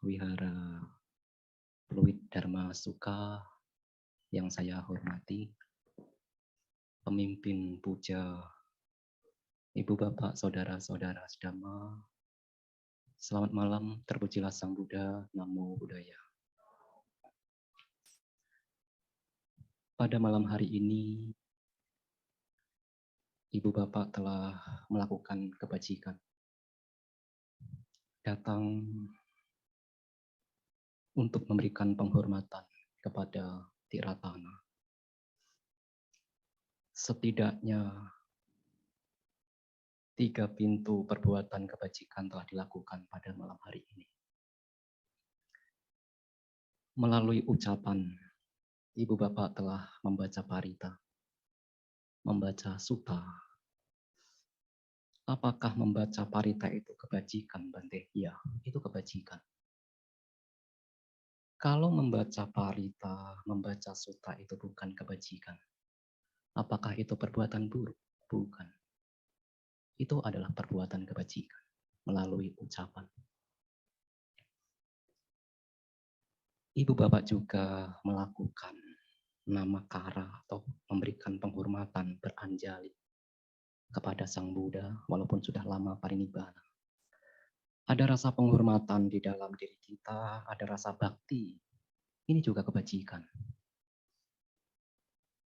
Wihara Pluit Dharma Suka yang saya hormati, pemimpin puja, ibu bapak, saudara-saudara sedama, selamat malam, terpujilah Sang Buddha, Namo Buddhaya. Pada malam hari ini, ibu bapak telah melakukan kebajikan, datang untuk memberikan penghormatan kepada Tiratana. Setidaknya 3 pintu perbuatan kebajikan telah dilakukan pada malam hari ini. Melalui ucapan, ibu bapak telah membaca parita, membaca sutta. Apakah membaca parita itu kebajikan, Bante? Ya, itu kebajikan. Kalau membaca parita, membaca sutta itu bukan kebajikan, apakah itu perbuatan buruk? Bukan. Itu adalah perbuatan kebajikan melalui ucapan. Ibu bapak juga melakukan namakara atau memberikan penghormatan beranjali kepada Sang Buddha walaupun sudah lama parinibbana. Ada rasa penghormatan di dalam diri kita, ada rasa bakti. Ini juga kebajikan.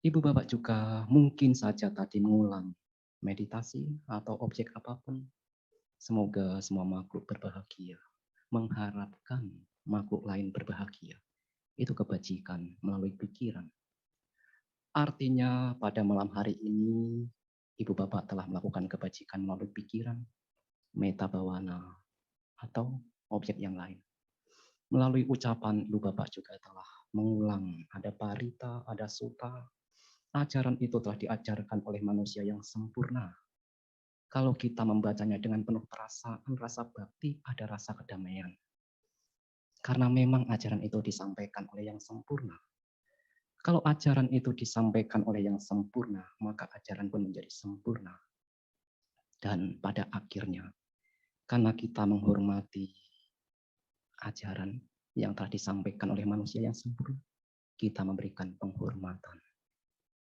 Ibu bapak juga mungkin saja tadi mengulang meditasi atau objek apapun. Semoga semua makhluk berbahagia. Mengharapkan makhluk lain berbahagia. Itu kebajikan melalui pikiran. Artinya pada malam hari ini, ibu bapak telah melakukan kebajikan melalui pikiran, meta bawana, atau objek yang lain. Melalui ucapan, ibu bapak juga telah mengulang, ada parita, ada sutta. Ajaran itu telah diajarkan oleh manusia yang sempurna. Kalau kita membacanya dengan penuh perasaan, rasa bakti, ada rasa kedamaian. Karena memang ajaran itu disampaikan oleh yang sempurna. Kalau ajaran itu disampaikan oleh yang sempurna, maka ajaran pun menjadi sempurna. Dan pada akhirnya, karena kita menghormati ajaran yang telah disampaikan oleh manusia yang sempurna, kita memberikan penghormatan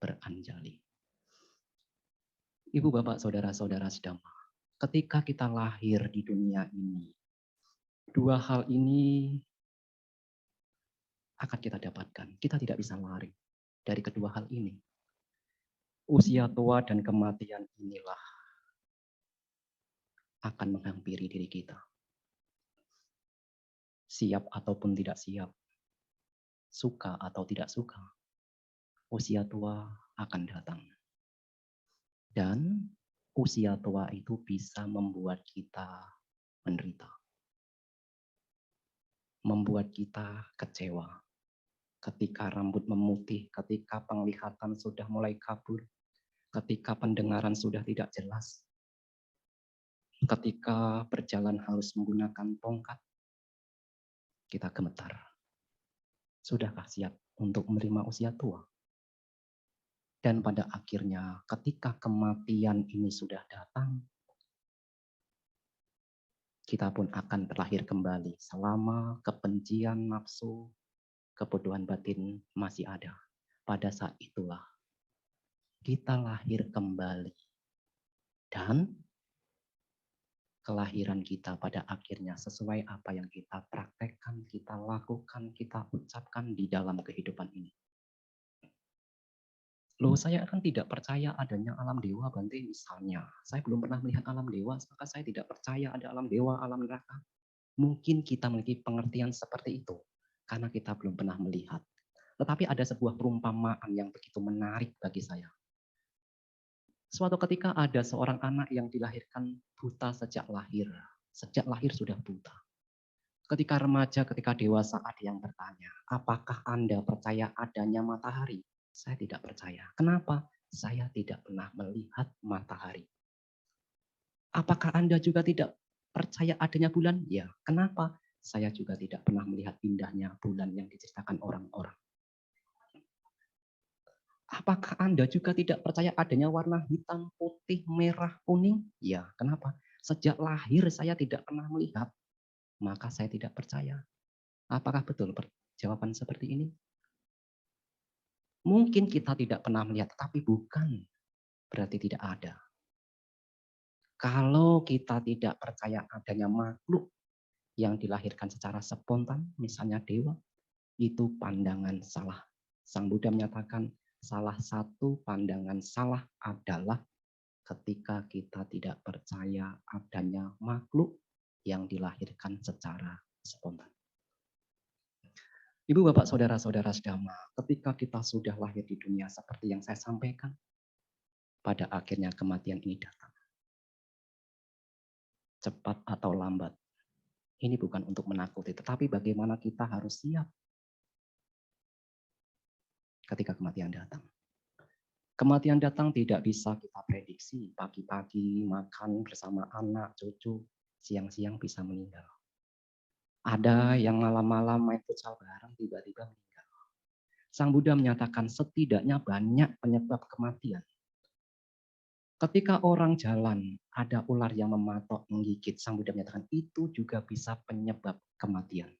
beranjali. Ibu, bapak, saudara-saudara sedama, ketika kita lahir di dunia ini, 2 hal ini akan kita dapatkan. Kita tidak bisa lari dari kedua hal ini. Usia tua dan kematian inilah akan menghampiri diri kita. Siap ataupun tidak siap, suka atau tidak suka, usia tua akan datang. Dan usia tua itu bisa membuat kita menderita. Membuat kita kecewa. Ketika rambut memutih, ketika penglihatan sudah mulai kabur, ketika pendengaran sudah tidak jelas, ketika berjalan harus menggunakan tongkat, kita gemetar. Sudahkah siap untuk menerima usia tua? Dan pada akhirnya ketika kematian ini sudah datang, kita pun akan terlahir kembali selama kebencian nafsu, kebodohan batin masih ada. Pada saat itulah kita lahir kembali. Dan kelahiran kita pada akhirnya sesuai apa yang kita praktekkan, kita lakukan, kita ucapkan di dalam kehidupan ini. Loh, saya kan tidak percaya adanya alam dewa, Bante, misalnya. Saya belum pernah melihat alam dewa, maka saya tidak percaya ada alam dewa, alam neraka. Mungkin kita memiliki pengertian seperti itu, karena kita belum pernah melihat. Tetapi ada sebuah perumpamaan yang begitu menarik bagi saya. Suatu ketika ada seorang anak yang dilahirkan buta sejak lahir. Sejak lahir sudah buta. Ketika remaja, ketika dewasa ada yang bertanya, apakah Anda percaya adanya matahari? Saya tidak percaya. Kenapa? Saya tidak pernah melihat matahari. Apakah Anda juga tidak percaya adanya bulan? Ya. Kenapa? Saya juga tidak pernah melihat indahnya bulan yang diceritakan orang-orang. Apakah Anda juga tidak percaya adanya warna hitam, putih, merah, kuning? Ya. Kenapa? Sejak lahir saya tidak pernah melihat. maka saya tidak percaya. Apakah betul jawaban seperti ini? Mungkin kita tidak pernah melihat, tapi bukan berarti tidak ada. Kalau kita tidak percaya adanya makhluk yang dilahirkan secara spontan, misalnya dewa, itu pandangan salah. Sang Buddha menyatakan salah satu pandangan salah adalah ketika kita tidak percaya adanya makhluk yang dilahirkan secara spontan. Ibu, bapak, saudara-saudara sedama, ketika kita sudah lahir di dunia seperti yang saya sampaikan, pada akhirnya kematian ini datang. Cepat atau lambat. Ini bukan untuk menakuti, tetapi bagaimana kita harus siap ketika kematian datang. Kematian datang tidak bisa kita prediksi. Pagi-pagi makan bersama anak, cucu, siang-siang bisa meninggal. Ada yang malam-malam main futsal bareng, tiba-tiba meninggal. Sang Buddha menyatakan setidaknya banyak penyebab kematian. Ketika orang jalan, ada ular yang mematok, menggigit. Sang Buddha menyatakan itu juga bisa penyebab kematian.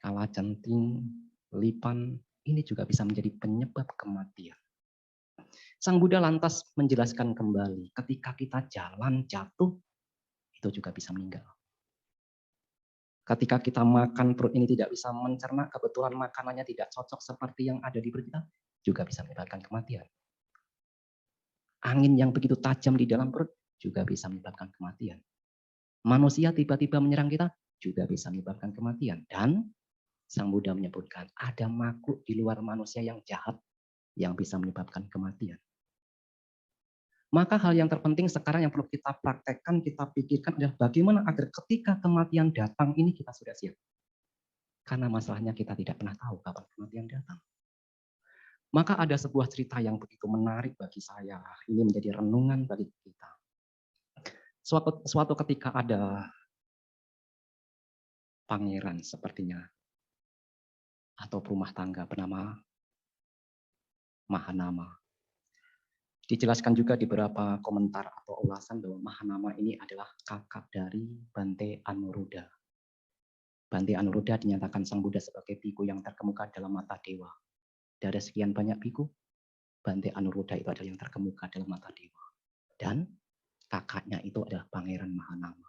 Kalajengking, lipan, ini juga bisa menjadi penyebab kematian. Sang Buddha lantas menjelaskan kembali, ketika kita jalan jatuh, itu juga bisa meninggal. Ketika kita makan, perut ini tidak bisa mencerna, kebetulan makanannya tidak cocok seperti yang ada di perut kita, juga bisa menyebabkan kematian. Angin yang begitu tajam di dalam perut juga bisa menyebabkan kematian. Manusia tiba-tiba menyerang kita juga bisa menyebabkan kematian. Dan Sang Buddha menyebutkan ada makhluk di luar manusia yang jahat yang bisa menyebabkan kematian. Maka hal yang terpenting sekarang yang perlu kita praktekkan, kita pikirkan adalah bagaimana agar ketika kematian datang ini kita sudah siap. Karena masalahnya kita tidak pernah tahu kapan kematian datang. Maka ada sebuah cerita yang begitu menarik bagi saya. Ini menjadi renungan bagi kita. Suatu ketika ada pangeran sepertinya, atau rumah tangga bernama Mahanama. Dijelaskan juga di beberapa komentar atau ulasan bahwa Mahanama ini adalah kakak dari Bante Anuruddha. Bante Anuruddha dinyatakan Sang Buddha sebagai biku yang terkemuka dalam mata dewa. Dari sekian banyak biku, Bante Anuruddha itu adalah yang terkemuka dalam mata dewa. Dan kakaknya itu adalah Pangeran Mahanama.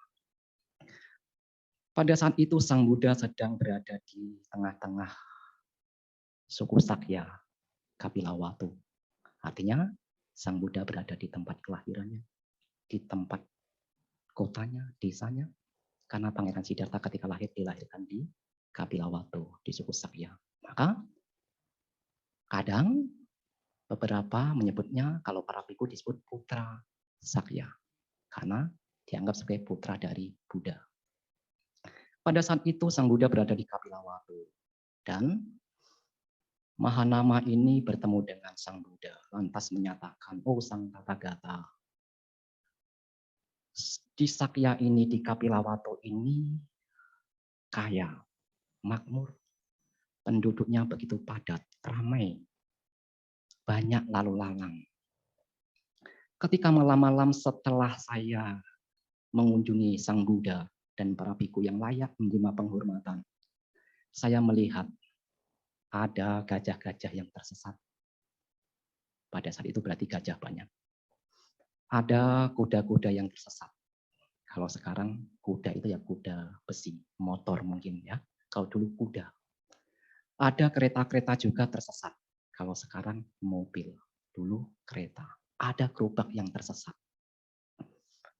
Pada saat itu Sang Buddha sedang berada di tengah-tengah suku Sakya, Kapilawatu. Artinya Sang Buddha berada di tempat kelahirannya, di tempat kotanya, desanya. Karena Pangeran Siddhartha ketika lahir dilahirkan di Kapilawatu, di suku Sakya. Maka kadang beberapa menyebutnya kalau para biku disebut putra Sakya. Karena dianggap sebagai putra dari Buddha. Pada saat itu Sang Buddha berada di Kapilawatu. Dan Mahanama ini bertemu dengan Sang Buddha. Lantas menyatakan, oh Sang Tathagata, di Sakya ini, di Kapilawatu ini kaya, makmur, penduduknya begitu padat, ramai, banyak lalu lalang. Ketika malam-malam setelah saya mengunjungi Sang Buddha dan para biku yang layak menerima penghormatan, saya melihat ada gajah-gajah yang tersesat. Pada saat itu berarti gajah banyak. Ada kuda-kuda yang tersesat. Kalau sekarang kuda itu ya kuda besi, motor mungkin ya. Kalau dulu kuda. Ada kereta-kereta juga tersesat. Kalau sekarang mobil, dulu kereta. Ada gerobak yang tersesat.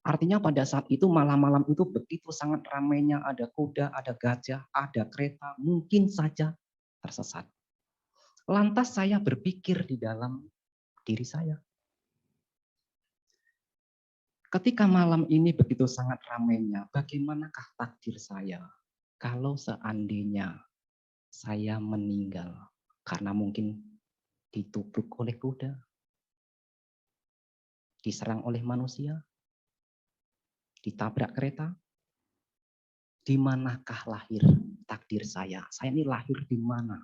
Artinya pada saat itu malam-malam itu begitu sangat ramainya, ada kuda, ada gajah, ada kereta, mungkin saja tersesat. Lantas saya berpikir di dalam diri saya. Ketika malam ini begitu sangat ramainya, bagaimanakah takdir saya kalau seandainya saya meninggal karena mungkin ditubruk oleh kuda, diserang oleh manusia, ditabrak kereta? Di manakah lahir takdir saya? Saya ini lahir di mana?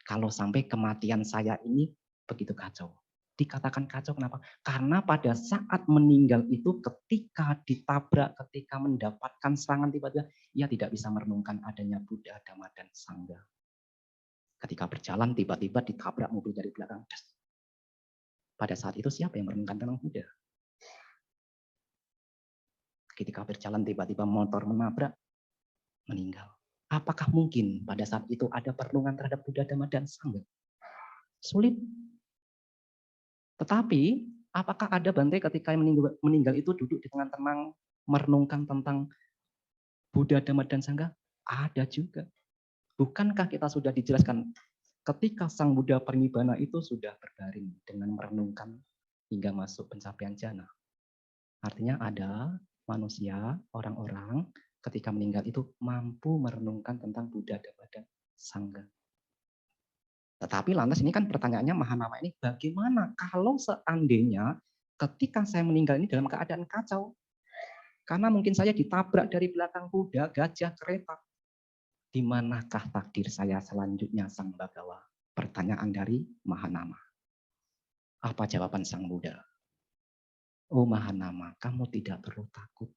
Kalau sampai kematian saya ini begitu kacau. Dikatakan kacau kenapa? Karena pada saat meninggal itu ketika ditabrak, ketika mendapatkan serangan tiba-tiba, ia tidak bisa merenungkan adanya Buddha, Dhamma, dan Sangha. Ketika berjalan tiba-tiba ditabrak mobil dari belakang. Pada saat itu siapa yang merenungkan tentang Buddha? Ketika berjalan tiba-tiba motor menabrak, meninggal. Apakah mungkin pada saat itu ada perenungan terhadap Buddha, Dhamma, dan Sangha? Sulit. Tetapi apakah ada Bante ketika meninggal itu duduk dengan tenang merenungkan tentang Buddha, Dhamma, dan Sangha? Ada juga. Bukankah kita sudah dijelaskan ketika Sang Buddha Parinibbana itu sudah berbaring dengan merenungkan hingga masuk pencapaian jana. Artinya ada manusia, orang-orang ketika meninggal itu mampu merenungkan tentang Buddha, Dhamma, dan Sangha. Tetapi lantas ini kan pertanyaannya Mahanama ini bagaimana kalau seandainya ketika saya meninggal ini dalam keadaan kacau? Karena mungkin saya ditabrak dari belakang kuda, gajah, kereta. Di manakah takdir saya selanjutnya Sang Bhagawa? Pertanyaan dari Mahanama. Apa jawaban Sang Buddha? Oh Mahanama, kamu tidak perlu takut.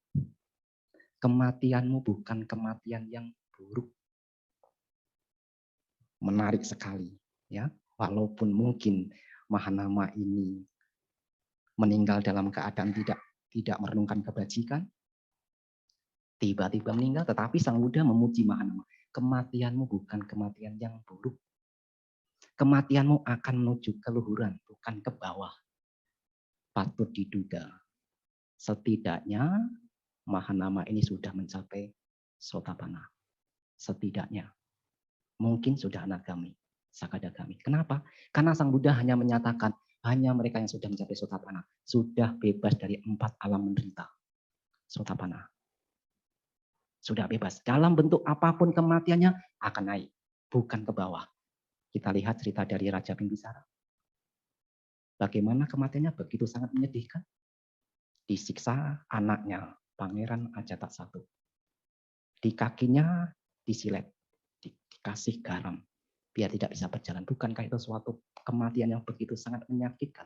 Kematianmu bukan kematian yang buruk. Menarik sekali, ya. Walaupun mungkin Mahanama ini meninggal dalam keadaan tidak merenungkan kebajikan, tiba-tiba meninggal, tetapi Sang Buddha memuji Mahanama. Kematianmu bukan kematian yang buruk. Kematianmu akan menuju ke luhuran, bukan ke bawah. Patut diduga. Setidaknya Mahanama ini sudah mencapai Sotapanna. Setidaknya. Mungkin sudah anagami, sakadagami. Kenapa? Karena Sang Buddha hanya menyatakan, hanya mereka yang sudah mencapai Sotapanna. Sudah bebas dari 4 alam menderita. Sotapanna. Sudah bebas. Dalam bentuk apapun kematiannya akan naik. Bukan ke bawah. Kita lihat cerita dari Raja Bimbisara. Bagaimana kematiannya begitu sangat menyedihkan. Disiksa anaknya, Pangeran Ajata I. Di kakinya disilet, dikasih garam, biar tidak bisa berjalan. Bukankah itu suatu kematian yang begitu sangat menyakitkan?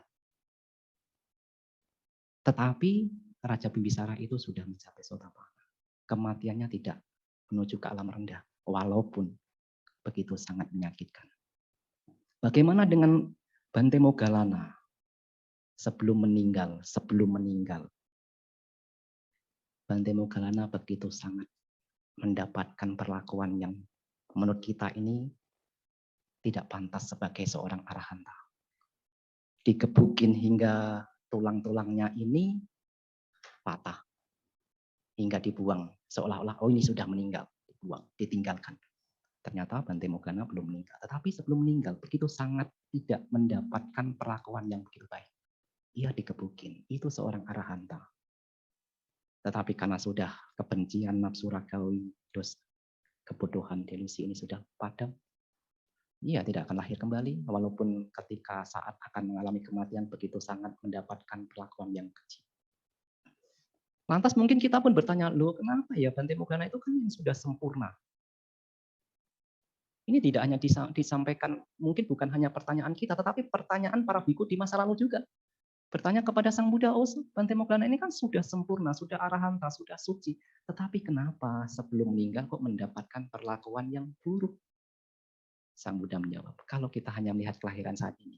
Tetapi Raja Bimbisara itu sudah mencapai Sotapanna. Kematiannya tidak menuju ke alam rendah, walaupun begitu sangat menyakitkan. Bagaimana dengan Bante Moggallana? Sebelum meninggal, Bante Moggallana begitu sangat mendapatkan perlakuan yang menurut kita ini tidak pantas sebagai seorang arahanta. Dikebukin hingga tulang-tulangnya ini patah. Hingga dibuang. Seolah-olah, oh ini sudah meninggal. Dibuang, ditinggalkan. Ternyata Bante Moggallana belum meninggal. Tetapi sebelum meninggal, begitu sangat tidak mendapatkan perlakuan yang begitu baik. Ia dikebukin. Itu seorang arahanta. Tetapi karena sudah kebencian, nafsu ragawi, dosa, kebodohan, delusi ini sudah padam, ia tidak akan lahir kembali, walaupun ketika saat akan mengalami kematian begitu sangat mendapatkan perlakuan yang kecil. Lantas mungkin kita pun bertanya, loh kenapa ya Bante Moggallana itu kan yang sudah sempurna. Ini tidak hanya disampaikan, mungkin bukan hanya pertanyaan kita, tetapi pertanyaan para biku di masa lalu juga. Bertanya kepada Sang Buddha, oh Bante Moggallana ini kan sudah sempurna, sudah arahanta, sudah suci. Tetapi kenapa sebelum meninggal kok mendapatkan perlakuan yang buruk? Sang Buddha menjawab, kalau kita hanya melihat kelahiran saat ini,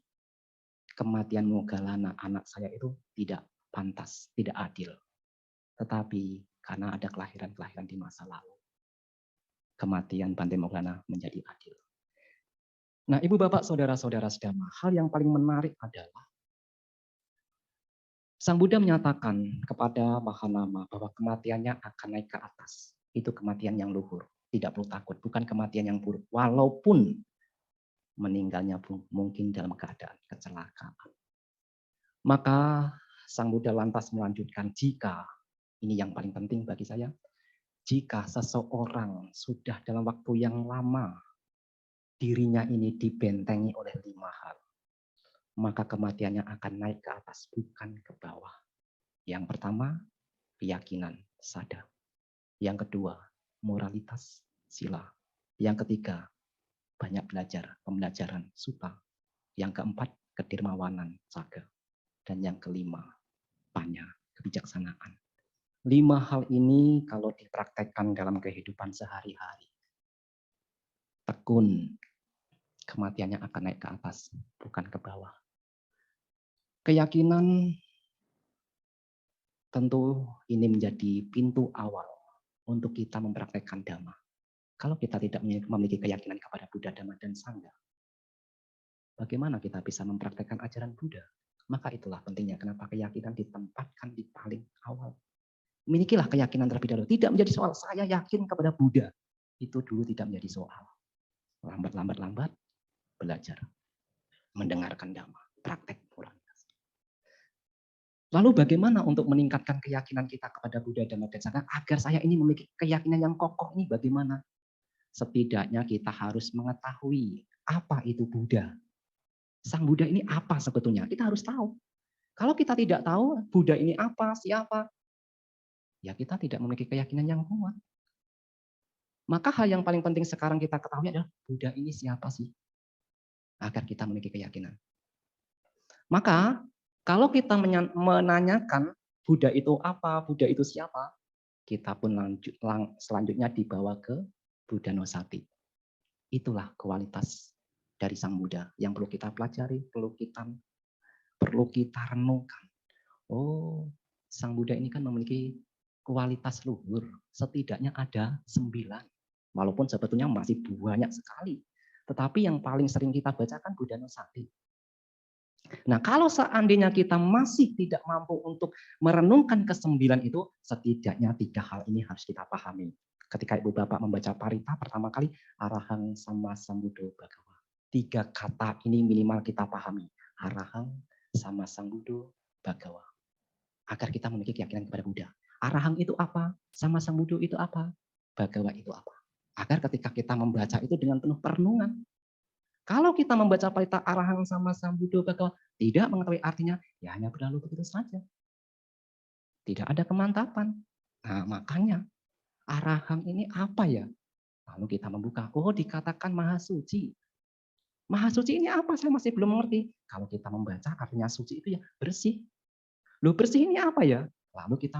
kematian Moggallana, anak saya itu tidak pantas, tidak adil. Tetapi karena ada kelahiran-kelahiran di masa lalu, kematian Bante Moggallana menjadi adil. Nah, Ibu Bapak, Saudara-saudara sedama, hal yang paling menarik adalah Sang Buddha menyatakan kepada Mahanama bahwa kematiannya akan naik ke atas. Itu kematian yang luhur. Tidak perlu takut. Bukan kematian yang buruk. Walaupun meninggalnya mungkin dalam keadaan kecelakaan. Maka Sang Buddha lantas melanjutkan, jika, ini yang paling penting bagi saya, jika seseorang sudah dalam waktu yang lama dirinya ini dibentengi oleh 5 hal, maka kematiannya akan naik ke atas, bukan ke bawah. Yang pertama, keyakinan, sadar. Yang kedua, moralitas, sila. Yang ketiga, banyak belajar, pembelajaran, suta. Yang keempat, kedermawanan, saga. Dan yang kelima, panya, kebijaksanaan. 5 hal ini kalau dipraktekkan dalam kehidupan sehari-hari, tekun, kematiannya akan naik ke atas, bukan ke bawah. Keyakinan tentu ini menjadi pintu awal untuk kita mempraktekkan Dhamma. Kalau kita tidak memiliki keyakinan kepada Buddha, Dhamma, dan Sangha, bagaimana kita bisa mempraktekkan ajaran Buddha? Maka itulah pentingnya kenapa keyakinan ditempatkan di paling awal. Milikilah keyakinan terlebih dahulu. Tidak menjadi soal saya yakin kepada Buddha. Itu dulu tidak menjadi soal. Lambat belajar. Mendengarkan Dhamma. Praktek Purana. Lalu bagaimana untuk meningkatkan keyakinan kita kepada Buddha, Dhamma, dan Sangha agar saya ini memiliki keyakinan yang kokoh ini bagaimana? Setidaknya kita harus mengetahui apa itu Buddha. Sang Buddha ini apa sebetulnya? Kita harus tahu. Kalau kita tidak tahu Buddha ini apa, siapa, ya kita tidak memiliki keyakinan yang kuat. Maka hal yang paling penting sekarang kita ketahui adalah Buddha ini siapa sih? Agar kita memiliki keyakinan. Maka kalau kita menanyakan Buddha itu apa, Buddha itu siapa, kita pun selanjutnya dibawa ke Buddha Nusati. Itulah kualitas dari Sang Buddha yang perlu kita pelajari, perlu kita renungkan. Oh, Sang Buddha ini kan memiliki kualitas luhur. Setidaknya ada 9. Walaupun sebetulnya masih banyak sekali. Tetapi yang paling sering kita bacakan Buddha Nusati. Nah, kalau seandainya kita masih tidak mampu untuk merenungkan ke-9 itu, setidaknya 3 hal ini harus kita pahami. Ketika Ibu Bapak membaca Parita pertama kali, Arahang sama Sambuddho Bhagawa. 3 kata ini minimal kita pahami. Arahang sama Sambuddho Bhagawa. Agar kita memiliki keyakinan kepada Buddha. Arahang itu apa? Sama Sambuddho itu apa? Bhagawa itu apa? Agar ketika kita membaca itu dengan penuh perenungan. Kalau kita membaca Parita Arahang sama Sambuddho Bhagawa tidak mengetahui artinya, ya hanya berlalu begitu saja. Tidak ada kemantapan. Nah, makanya Arahang ini apa ya? Lalu kita membuka, oh dikatakan Maha Suci. Maha Suci ini apa? Saya masih belum mengerti. Kalau kita membaca artinya suci itu ya bersih. Loh bersih ini apa ya? Lalu kita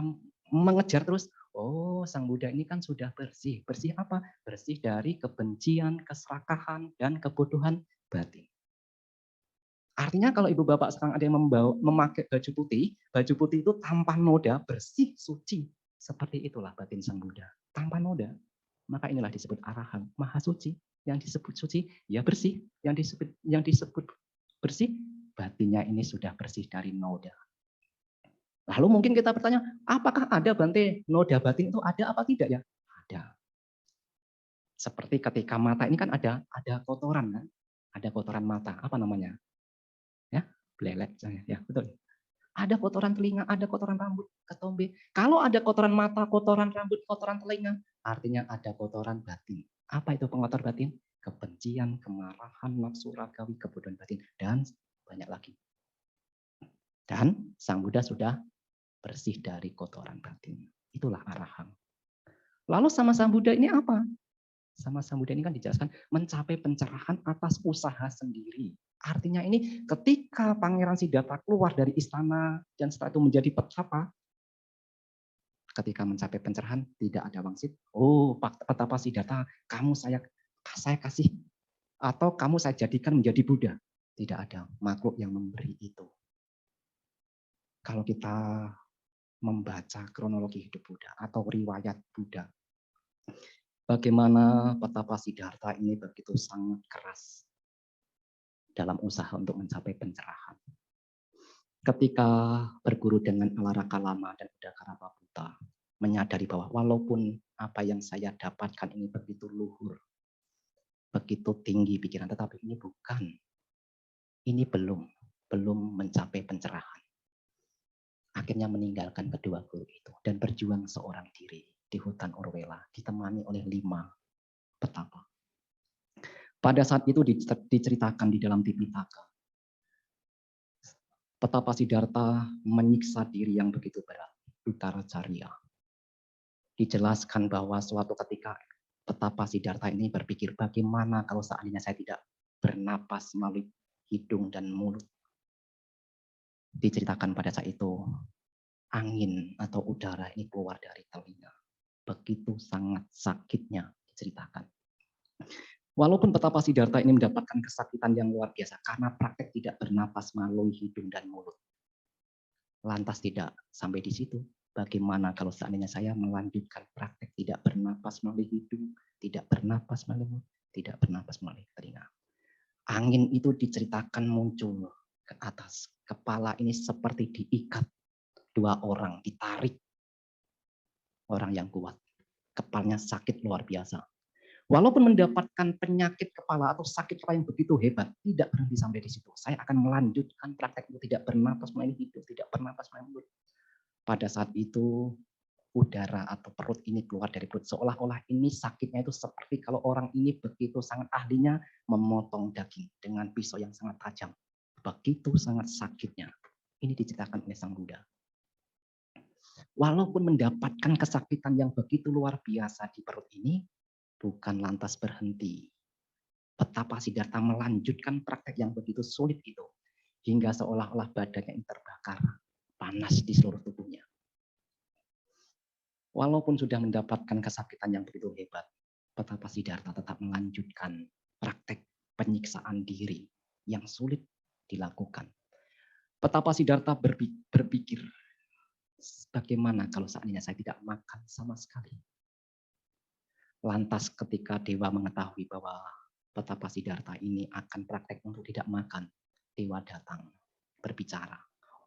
mengejar terus, oh Sang Buddha ini kan sudah bersih. Bersih apa? Bersih dari kebencian, keserakahan, dan kebodohan batin. Artinya kalau ibu bapak sekarang ada yang memakai baju putih itu tanpa noda, bersih, suci. Seperti itulah batin Sang Buddha. Tanpa noda. Maka inilah disebut arahan, maha suci. Yang disebut suci, ya bersih. Yang disebut bersih, batinnya ini sudah bersih dari noda. Lalu mungkin kita bertanya, apakah ada Bante noda batin itu ada apa tidak ya? Ada. Seperti ketika mata ini kan ada kotoran kan? Ada kotoran mata, apa namanya? Ya, belelet ya, betul. Ada kotoran telinga, ada kotoran rambut, ketombe. Kalau ada kotoran mata, kotoran rambut, kotoran telinga, artinya ada kotoran batin. Apa itu pengotor batin? Kebencian, kemarahan, nafsu ragawi, kebodohan batin, dan banyak lagi. Dan Sang Buddha sudah bersih dari kotoran batin. Itulah arahang. Lalu sama Sang Buddha ini apa? Sama Sang Buddha ini kan dijelaskan mencapai pencerahan atas usaha sendiri. Artinya ini ketika Pangeran Siddhartha keluar dari istana dan setelah itu menjadi petapa, ketika mencapai pencerahan tidak ada wangsit. Oh, petapa Siddhartha, kamu saya kasih atau kamu saya jadikan menjadi Buddha. Tidak ada makhluk yang memberi itu. Kalau kita membaca kronologi hidup Buddha atau riwayat Buddha, bagaimana petapa Siddhartha ini begitu sangat keras dalam usaha untuk mencapai pencerahan. Ketika berguru dengan Alaraka Lama dan Udakara Pabuta, menyadari bahwa walaupun apa yang saya dapatkan ini begitu luhur, begitu tinggi pikiran, tetapi ini bukan, ini belum mencapai pencerahan. Akhirnya meninggalkan kedua guru itu dan berjuang seorang diri di hutan Urwela, ditemani oleh 5 petapa. Pada saat itu diceritakan di dalam Tipitaka, petapa Siddhartha menyiksa diri yang begitu berat, Uttaracarya. Dijelaskan bahwa suatu ketika petapa Siddhartha ini berpikir, bagaimana kalau seandainya saya tidak bernapas melalui hidung dan mulut. Diceritakan pada saat itu, angin atau udara ini keluar dari telinga. Begitu sangat sakitnya diceritakan. Walaupun betapa Siddhartha ini mendapatkan kesakitan yang luar biasa karena praktek tidak bernapas melalui hidung dan mulut. Lantas tidak sampai di situ. Bagaimana kalau seandainya saya melanjutkan praktek tidak bernapas melalui hidung, tidak bernapas melalui mulut, tidak bernapas melalui telinga. Angin itu diceritakan muncul ke atas. Kepala ini seperti diikat dua orang, ditarik orang yang kuat. Kepalanya sakit luar biasa. Walaupun mendapatkan penyakit kepala atau sakit kepala yang begitu hebat, tidak berhenti sampai di situ. Saya akan melanjutkan praktek itu tidak bernapas melalui hidung, tidak bernapas melalui mulut. Pada saat itu udara atau perut ini keluar dari perut. Seolah-olah ini sakitnya itu seperti kalau orang ini begitu sangat ahlinya memotong daging dengan pisau yang sangat tajam. Begitu sangat sakitnya. Ini diceritakan oleh Sang Buddha. Walaupun mendapatkan kesakitan yang begitu luar biasa di perut ini, bukan lantas berhenti. Betapa Siddhartha melanjutkan praktek yang begitu sulit itu. Hingga seolah-olah badannya yang terbakar. Panas di seluruh tubuhnya. Walaupun sudah mendapatkan kesakitan yang begitu hebat, betapa Siddhartha tetap melanjutkan praktek penyiksaan diri yang sulit dilakukan. Betapa Siddhartha berpikir, bagaimana kalau seandainya saya tidak makan sama sekali. Lantas ketika dewa mengetahui bahwa betapa Siddhartha ini akan praktek untuk tidak makan, dewa datang berbicara.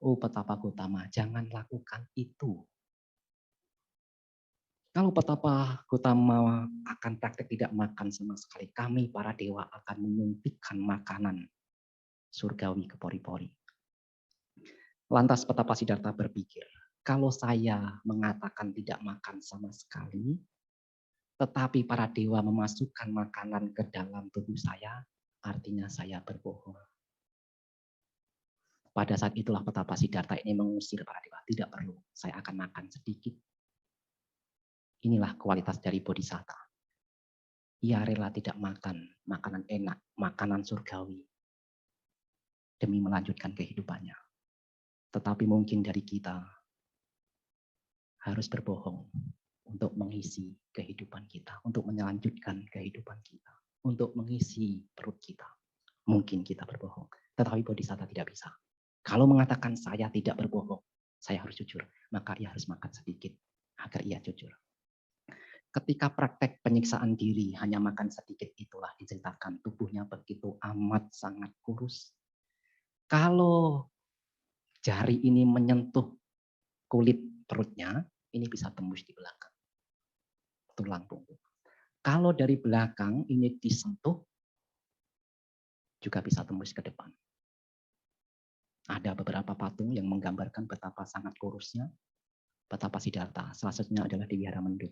Oh betapa Gotama, jangan lakukan itu. Kalau betapa Gotama akan praktek tidak makan sama sekali, kami para dewa akan menyuntikkan makanan surgawi ke pori-pori. Lantas betapa Siddhartha berpikir, kalau saya mengatakan tidak makan sama sekali, tetapi para dewa memasukkan makanan ke dalam tubuh saya, artinya saya berbohong. Pada saat itulah betapa Siddhartha ini mengusir para dewa. Tidak perlu, saya akan makan sedikit. Inilah kualitas dari Bodhisatta. Ia rela tidak makan makanan enak, makanan surgawi, demi melanjutkan kehidupannya. Tetapi mungkin dari kita harus berbohong untuk mengisi kehidupan kita, untuk melanjutkan kehidupan kita, untuk mengisi perut kita. Mungkin kita berbohong, tetapi Bodhisatta tidak bisa. Kalau mengatakan saya tidak berbohong, saya harus jujur, maka ia harus makan sedikit agar ia jujur. Ketika praktek penyiksaan diri hanya makan sedikit itulah diceritakan tubuhnya begitu amat sangat kurus. Kalau jari ini menyentuh kulit perutnya, ini bisa tembus di belakang. Tulang punggung. Kalau dari belakang ini disentuh, juga bisa tembus ke depan. Ada beberapa patung yang menggambarkan betapa sangat kurusnya, betapa Siddhartha. Salah satunya adalah di Wihara Mendut.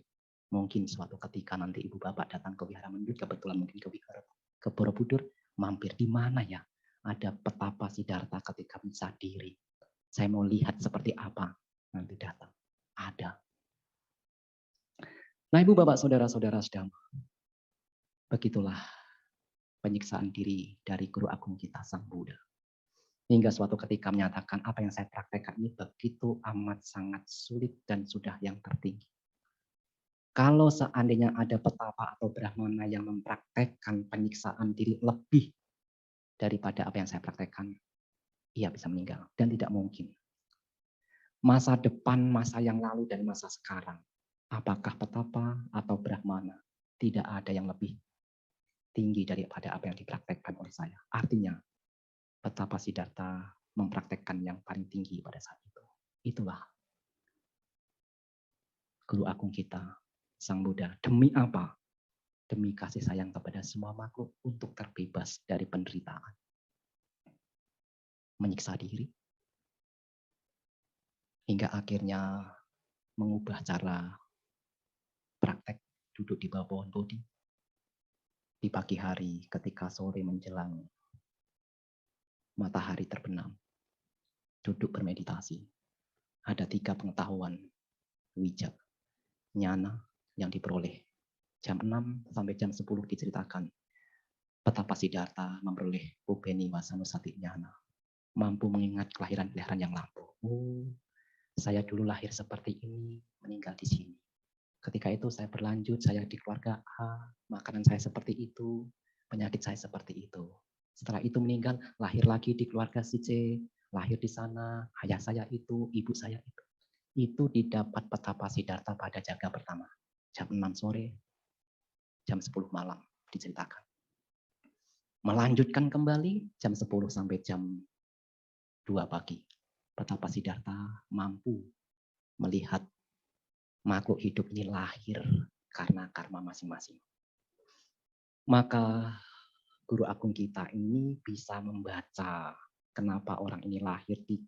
Mungkin suatu ketika nanti ibu bapak datang ke Wihara Mendut, kebetulan mungkin ke Borobudur, mampir di mana ya? Ada betapa Siddhartha ketika menyiksa diri. Saya mau lihat seperti apa nanti datang. Ada. Nah ibu bapak saudara-saudara sedang, begitulah penyiksaan diri dari guru agung kita Sang Buddha. Hingga suatu ketika menyatakan apa yang saya praktekkan ini begitu amat sangat sulit dan sudah yang tertinggi. Kalau seandainya ada petapa atau brahmana yang mempraktekkan penyiksaan diri lebih daripada apa yang saya praktekkan, ia bisa meninggal dan tidak mungkin. Masa depan, masa yang lalu dan masa sekarang, apakah petapa atau brahmana, tidak ada yang lebih tinggi daripada apa yang dipraktekkan oleh saya. Artinya, betapa Siddhartha mempraktekkan yang paling tinggi pada saat itu. Itulah guru agung kita, Sang Buddha. Demi apa? Demi kasih sayang kepada semua makhluk untuk terbebas dari penderitaan. Menyiksa diri. Hingga akhirnya mengubah cara praktek duduk di bawah pohon Bodhi. Di pagi hari ketika sore menjelang matahari terbenam. Duduk bermeditasi. Ada 3 pengetahuan wijak, nyana yang diperoleh. Jam 6 sampai jam 10 diceritakan betapa Siddhartha memperoleh Ubeni Wasanusati Nyana. mampu mengingat kelahiran-kelahiran yang lampau. Oh, saya dulu lahir seperti ini, meninggal di sini. Ketika itu saya berlanjut, saya di keluarga A, makanan saya seperti itu, penyakit saya seperti itu. Setelah itu meninggal, lahir lagi di keluarga si C, lahir di sana, ayah saya itu, ibu saya itu. Itu didapat Petapa Siddhartha pada jaga pertama. Jam 6 sore, jam 10 malam diceritakan. Melanjutkan kembali jam 10 sampai jam 2 pagi. Petapa Siddhartha mampu melihat makhluk hidup ini lahir karena karma masing-masing. Maka guru agung kita ini bisa membaca kenapa orang ini lahir di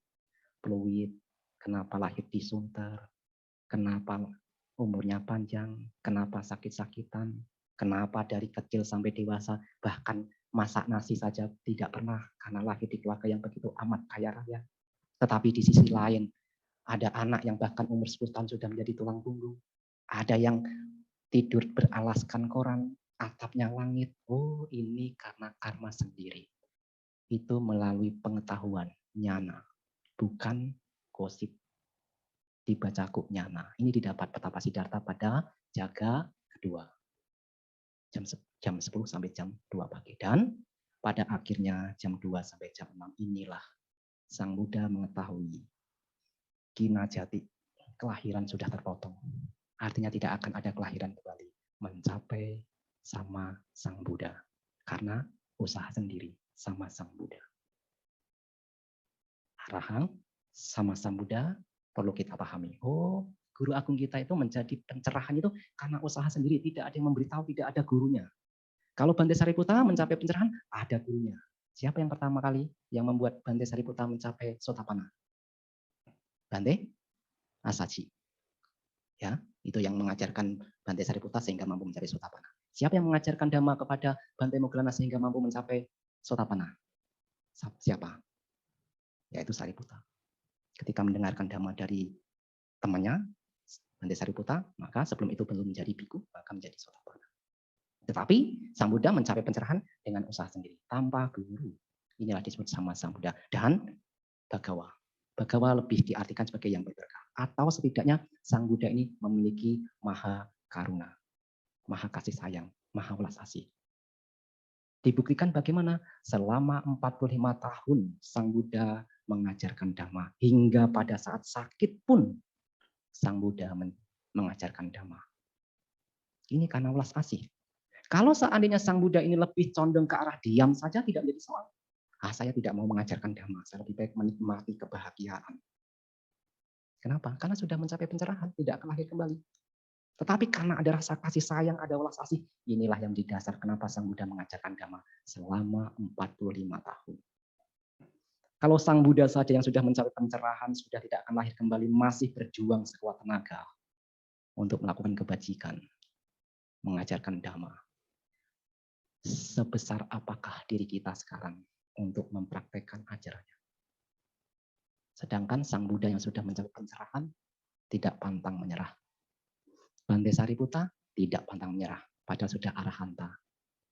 Pluit, kenapa lahir di Sunter, kenapa umurnya panjang, kenapa sakit-sakitan, kenapa dari kecil sampai dewasa, bahkan masak nasi saja tidak pernah karena lahir di keluarga yang begitu amat kaya raya. Tetapi di sisi lain, ada anak yang bahkan umur 10 tahun sudah menjadi tulang punggung. Ada yang tidur beralaskan koran, atapnya langit. Oh, ini karena karma sendiri. Itu melalui pengetahuan, nyana. Bukan gosip. Dibaca nyana. Ini didapat Petapa Siddhartha pada jaga kedua. Jam 10 sampai jam 2 pagi. Dan pada akhirnya jam 2 sampai jam 6 inilah Sang Buddha mengetahui Kina Jati, kelahiran sudah terpotong. Artinya tidak akan ada kelahiran kembali. Mencapai sama Sang Buddha. Karena usaha sendiri sama Sang Buddha. Arahang sama Sang Buddha perlu kita pahami. Oh, guru agung kita itu menjadi pencerahan itu karena usaha sendiri. Tidak ada yang memberitahu, tidak ada gurunya. Kalau Bante Sariputta mencapai pencerahan, ada gurunya. Siapa yang pertama kali yang membuat Bante Sariputta mencapai Sotapanna? Bante Asaji. Ya, itu yang mengajarkan Bante Sariputta sehingga mampu mencapai Sotapanna. Siapa yang mengajarkan Dhamma kepada Bante Moggallana sehingga mampu mencapai Sotapanna? Siapa? Yaitu Sariputta. Ketika mendengarkan Dhamma dari temannya, Bante Sariputta, maka sebelum itu belum menjadi biku, maka menjadi Sotapanna. Tetapi Sang Buddha mencapai pencerahan dengan usaha sendiri, tanpa guru. Inilah disebut sama Sang Buddha. Dan Bhagawa. Bhagawa lebih diartikan sebagai yang berberkah. Atau setidaknya Sang Buddha ini memiliki maha karuna, maha kasih sayang, maha welas asih. Dibuktikan bagaimana selama 45 tahun Sang Buddha mengajarkan Dhamma. Hingga pada saat sakit pun Sang Buddha mengajarkan Dhamma. Ini karena welas asih. Kalau seandainya Sang Buddha ini lebih condong ke arah diam saja tidak menjadi soal. Saya tidak mau mengajarkan Dhamma, saya lebih baik menikmati kebahagiaan. Kenapa? Karena sudah mencapai pencerahan, tidak akan lahir kembali. Tetapi karena ada rasa kasih sayang, ada welas asih, inilah yang didasar kenapa Sang Buddha mengajarkan Dhamma selama 45 tahun. Kalau Sang Buddha saja yang sudah mencapai pencerahan, sudah tidak akan lahir kembali, masih berjuang sekuat tenaga untuk melakukan kebajikan, mengajarkan Dhamma. Sebesar apakah diri kita sekarang untuk mempraktekkan ajarannya? Sedangkan Sang Buddha yang sudah mencapai pencerahan tidak pantang menyerah. Bante Sariputta tidak pantang menyerah, padahal sudah arahanta.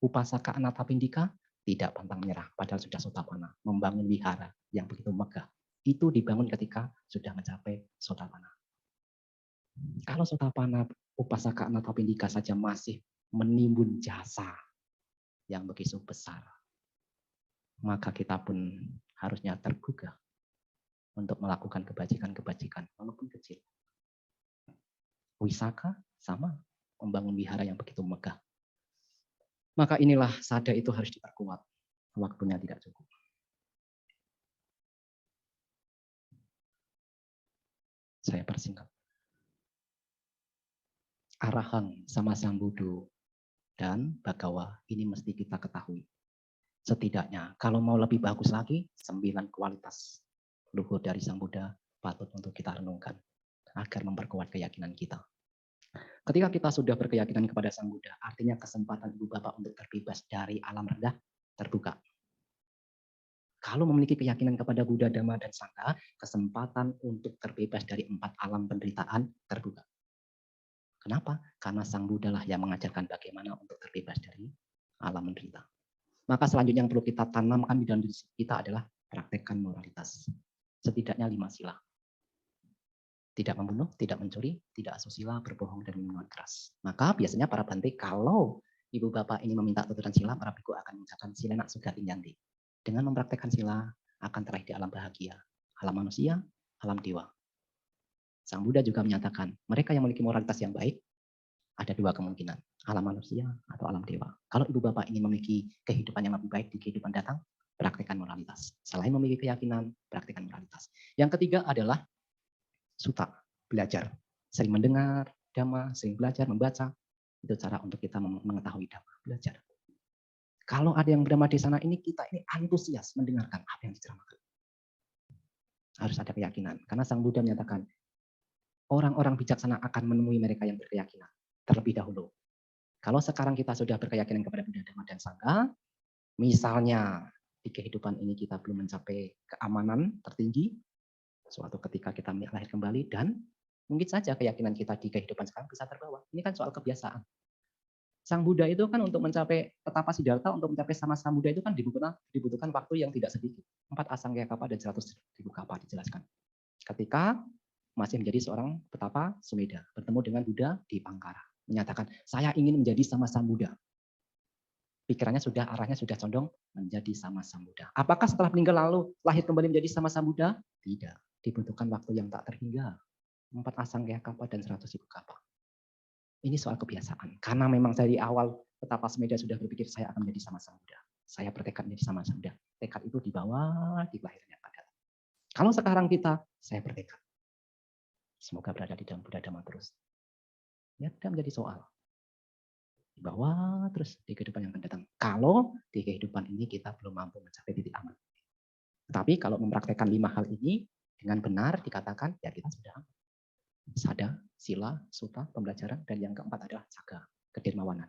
Upasaka Anathapindika tidak pantang menyerah, padahal sudah Sotapanna. Membangun wihara yang begitu megah. Itu dibangun ketika sudah mencapai Sotapanna. Kalau Sotapanna, Upasaka Anathapindika saja masih menimbun jasa yang begitu besar, maka kita pun harusnya tergugah untuk melakukan kebajikan-kebajikan, walaupun kecil. Wisaka sama, membangun wihara yang begitu megah. Maka inilah sada itu harus diperkuat. Waktunya tidak cukup. Saya persingkat. Arahang sama Sang Buddha dan Bhagawa ini mesti kita ketahui. Setidaknya kalau mau lebih bagus lagi, 9 kualitas luhur dari Sang Buddha patut untuk kita renungkan agar memperkuat keyakinan kita. Ketika kita sudah berkeyakinan kepada Sang Buddha, artinya kesempatan Ibu Bapak untuk terbebas dari alam rendah terbuka. Kalau memiliki keyakinan kepada Buddha, Dhamma, dan Sangha, kesempatan untuk terbebas dari 4 alam penderitaan terbuka. Kenapa? Karena Sang Buddha lah yang mengajarkan bagaimana untuk terbebas dari alam menderita. Maka selanjutnya yang perlu kita tanamkan di dalam diri kita adalah praktek. mempraktekkan moralitas. Setidaknya 5 sila. Tidak membunuh, tidak mencuri, tidak asusila, berbohong, dan minuman keras. Maka biasanya para bante, kalau ibu bapak ini meminta tuturan sila, para biku akan mengucapkan silenak sugating yanti. Dengan mempraktekkan sila, akan teraih di alam bahagia, alam manusia, alam dewa. Sang Buddha juga menyatakan, mereka yang memiliki moralitas yang baik, ada 2 kemungkinan, alam manusia atau alam dewa. Kalau ibu bapak ingin memiliki kehidupan yang lebih baik di kehidupan datang, praktekkan moralitas. Selain memiliki keyakinan, praktekkan moralitas. Yang ketiga adalah suta, belajar. Sering mendengar dhamma, sering belajar, membaca. Itu cara untuk kita mengetahui dhamma, belajar. Kalau ada yang berdhamma di sana ini, kita ini antusias mendengarkan apa yang diceramahkan. Harus ada keyakinan. Karena Sang Buddha menyatakan, orang-orang bijaksana akan menemui mereka yang berkeyakinan terlebih dahulu. Kalau sekarang kita sudah berkeyakinan kepada Buddha, Dhamma, dan Sangha, misalnya di kehidupan ini kita belum mencapai keamanan tertinggi, suatu ketika kita lahir kembali, dan mungkin saja keyakinan kita di kehidupan sekarang bisa terbawa. Ini kan soal kebiasaan. Sang Buddha itu kan untuk mencapai petapa Siddhartha, untuk mencapai sama Sang Buddha itu kan dibutuhkan waktu yang tidak sedikit. 4 asangkaya kapa dan 100.000 kapa dijelaskan. Ketika masih menjadi seorang petapa Sumedha, bertemu dengan Buddha di Pangkara, menyatakan, saya ingin menjadi sama Sang Buddha. Pikirannya arahnya sudah condong menjadi sama Sang Buddha. Apakah setelah meninggal lalu lahir kembali menjadi sama Sang Buddha? Tidak. Dibutuhkan waktu yang tak terhingga. 4 asangkaya kapa dan 100.000 kapa. Ini soal kebiasaan. Karena memang dari awal petapa Sumedha sudah berpikir saya akan menjadi sama Sang Buddha. Saya bertekad menjadi sama Sang Buddha. Tekad itu dibawa di kelahiran yang akan datang. Kalau sekarang saya bertekad. Semoga berada di dalam Buddha Dhamma terus. Ya, tidak menjadi soal. Dibawa terus di kehidupan yang akan datang. Kalau di kehidupan ini kita belum mampu mencapai titik aman. Tapi kalau mempraktekkan 5 hal ini dengan benar dikatakan, ya kita sudah aman. Sada, sila, suta, pembelajaran, dan yang keempat adalah caga, kedermawanan.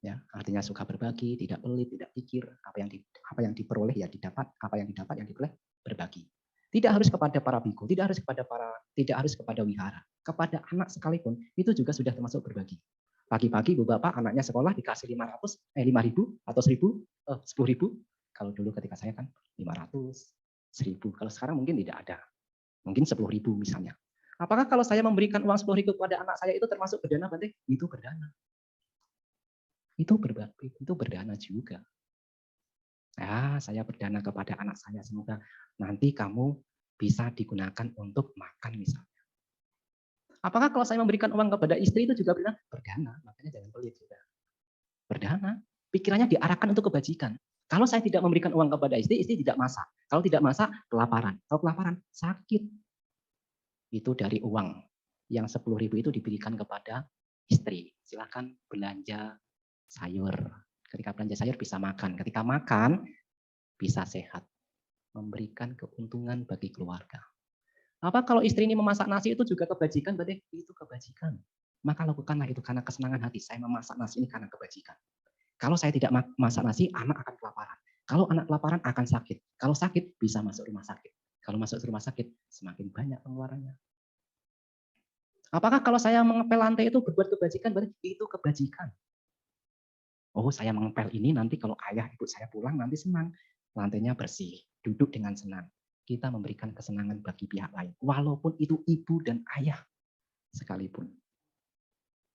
Ya, artinya suka berbagi, tidak pelit, tidak pikir, apa yang diperoleh ya didapat, apa yang didapat yang diperoleh berbagi. Tidak harus kepada para biku, tidak harus kepada wihara, kepada anak sekalipun itu juga sudah termasuk berbagi. Pagi-pagi ibu bapak anaknya sekolah dikasih 5.000 atau 10.000. Kalau dulu ketika saya kan 500, 1.000. Kalau sekarang mungkin tidak ada. Mungkin 10.000 misalnya. Apakah kalau saya memberikan uang 10.000 kepada anak saya itu termasuk berdana, Bante? Itu berdana. Itu berbagi, itu berdana juga. Ya, saya berdana kepada anak saya, semoga nanti kamu bisa digunakan untuk makan misalnya. Apakah kalau saya memberikan uang kepada istri itu juga berdana? Makanya jangan pelit juga. Berdana, pikirannya diarahkan untuk kebajikan. Kalau saya tidak memberikan uang kepada istri tidak masak. Kalau tidak masak, kelaparan. Kalau kelaparan, sakit. Itu dari uang. Yang 10.000 itu diberikan kepada istri. Silakan belanja sayur. Ketika belanja sayur bisa makan. Ketika makan bisa sehat. Memberikan keuntungan bagi keluarga. Apa kalau istri ini memasak nasi itu juga kebajikan? Berarti itu kebajikan. Maka lakukanlah itu karena kesenangan hati. Saya memasak nasi ini karena kebajikan. Kalau saya tidak masak nasi, anak akan kelaparan. Kalau anak kelaparan akan sakit. Kalau sakit bisa masuk rumah sakit. Kalau masuk rumah sakit semakin banyak pengeluarannya. Apakah kalau saya mengepel lantai itu berbuat kebajikan? Berarti itu kebajikan. Oh, saya mengepel ini nanti kalau ayah ibu saya pulang nanti senang. Lantainya bersih, duduk dengan senang. Kita memberikan kesenangan bagi pihak lain. Walaupun itu ibu dan ayah sekalipun.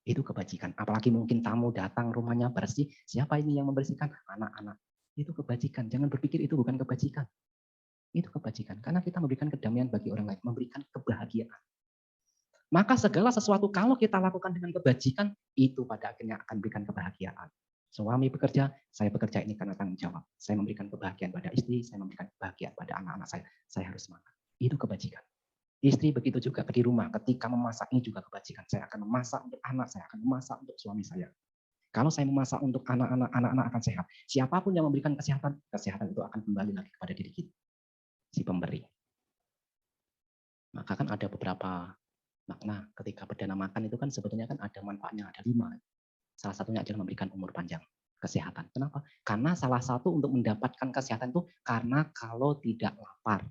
Itu kebajikan. Apalagi mungkin tamu datang rumahnya bersih. Siapa ini yang membersihkan? Anak-anak. Itu kebajikan. Jangan berpikir itu bukan kebajikan. Itu kebajikan. Karena kita memberikan kedamaian bagi orang lain. Memberikan kebahagiaan. Maka segala sesuatu kalau kita lakukan dengan kebajikan, itu pada akhirnya akan memberikan kebahagiaan. Suami bekerja, saya bekerja ini karena tanggung jawab. Saya memberikan kebahagiaan pada istri, saya memberikan kebahagiaan pada anak-anak saya. Saya harus semangat. Itu kebajikan. Istri begitu juga di rumah. Ketika memasak ini juga kebajikan. Saya akan memasak untuk anak, saya akan memasak untuk suami saya. Kalau saya memasak untuk anak-anak, anak-anak akan sehat. Siapapun yang memberikan kesehatan, kesehatan itu akan kembali lagi kepada diri kita. Si pemberi. Maka kan ada beberapa makna ketika berdana makan itu kan sebetulnya kan ada manfaatnya, ada 5. Salah satunya adalah memberikan umur panjang, kesehatan. Kenapa? Karena salah satu untuk mendapatkan kesehatan itu karena kalau tidak lapar.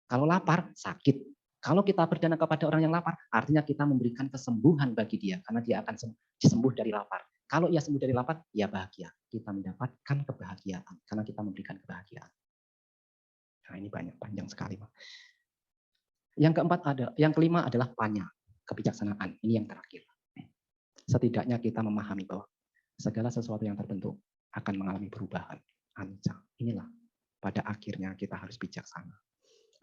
Kalau lapar, sakit. Kalau kita berdana kepada orang yang lapar, artinya kita memberikan kesembuhan bagi dia. Karena dia akan sembuh dari lapar. Kalau ia sembuh dari lapar, ia bahagia. Kita mendapatkan kebahagiaan karena kita memberikan kebahagiaan. Nah, ini banyak, panjang sekali. Yang kelima adalah panya, kebijaksanaan. Ini yang terakhir. Setidaknya kita memahami bahwa segala sesuatu yang terbentuk akan mengalami perubahan. Anicca. Inilah pada akhirnya kita harus bijaksana.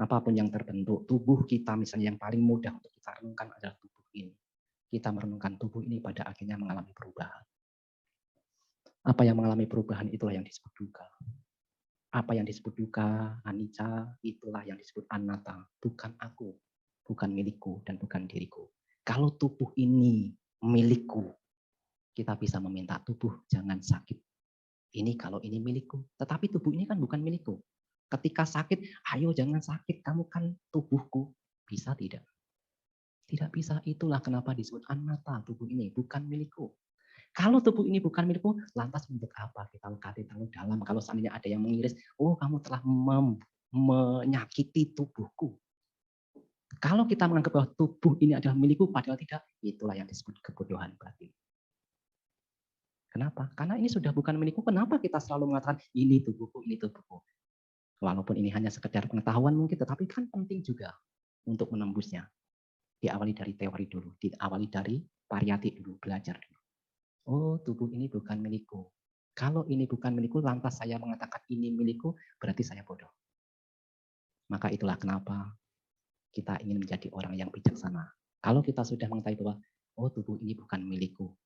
Apapun yang terbentuk, tubuh kita misalnya yang paling mudah untuk kita renungkan adalah tubuh ini. Kita merenungkan tubuh ini pada akhirnya mengalami perubahan. Apa yang mengalami perubahan itulah yang disebut duka. Apa yang disebut duka, anicca, itulah yang disebut anatta. Bukan aku, bukan milikku, dan bukan diriku. Kalau tubuh ini milikku, kita bisa meminta tubuh jangan sakit. Ini kalau ini milikku. Tetapi tubuh ini kan bukan milikku. Ketika sakit, ayo jangan sakit, kamu kan tubuhku. Bisa tidak? Tidak bisa. Itulah kenapa disebut anatta, tubuh ini bukan milikku. Kalau tubuh ini bukan milikku, lantas untuk apa kita lekati terlalu dalam? Kalau seandainya ada yang mengiris, oh kamu telah menyakiti tubuhku. Kalau kita menganggap bahwa tubuh ini adalah milikku, padahal tidak, itulah yang disebut kebodohan batin. Kenapa? Karena ini sudah bukan milikku, kenapa kita selalu mengatakan ini tubuhku, ini tubuhku. Walaupun ini hanya sekedar pengetahuan mungkin, tetapi kan penting juga untuk menembusnya. Diawali dari teori dulu, diawali dari pariyati dulu, belajar dulu. Oh, tubuh ini bukan milikku. Kalau ini bukan milikku, lantas saya mengatakan ini milikku, berarti saya bodoh. Maka itulah kenapa kita ingin menjadi orang yang bijaksana. Kalau kita sudah mengetahui bahwa, oh tubuh ini bukan milikku,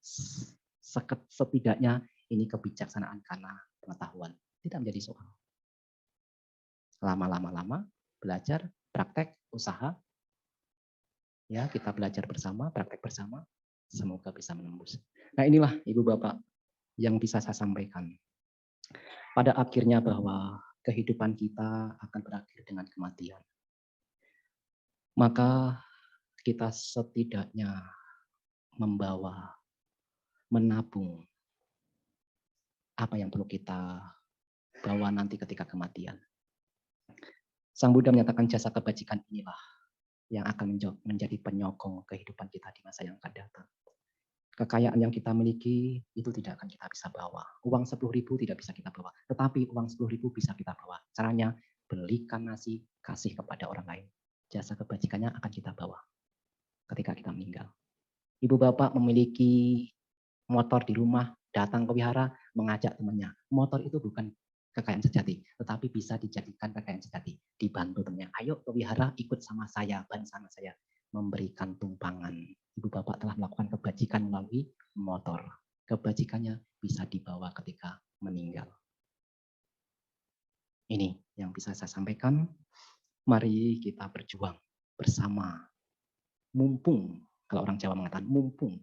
setidaknya ini kebijaksanaan karena pengetahuan. Tidak menjadi soal. Lama-lama belajar, praktek, usaha. Ya, kita belajar bersama, praktek bersama. Semoga bisa menembus. Nah, inilah Ibu Bapak yang bisa saya sampaikan. Pada akhirnya bahwa kehidupan kita akan berakhir dengan kematian. Maka kita setidaknya membawa, menabung apa yang perlu kita bawa nanti ketika kematian. Sang Buddha menyatakan jasa kebajikan inilah yang akan menjadi penyokong kehidupan kita di masa yang akan datang. Kekayaan yang kita miliki itu tidak akan kita bisa bawa. Uang 10.000 tidak bisa kita bawa. Tetapi uang 10.000 bisa kita bawa. Caranya belikan nasi, kasih kepada orang lain. Jasa kebajikannya akan kita bawa ketika kita meninggal. Ibu bapak memiliki motor di rumah, datang ke wihara, mengajak temannya. Motor itu bukan kekayaan sejati, tetapi bisa dijadikan kekayaan sejati. Dibantu temannya. Ayo ke wihara, ikut sama saya, ban sama saya. Memberikan tumpangan. Ibu bapak telah melakukan kebajikan melalui motor. Kebajikannya bisa dibawa ketika meninggal. Ini yang bisa saya sampaikan. Mari kita berjuang bersama. Mumpung, kalau orang Jawa mengatakan mumpung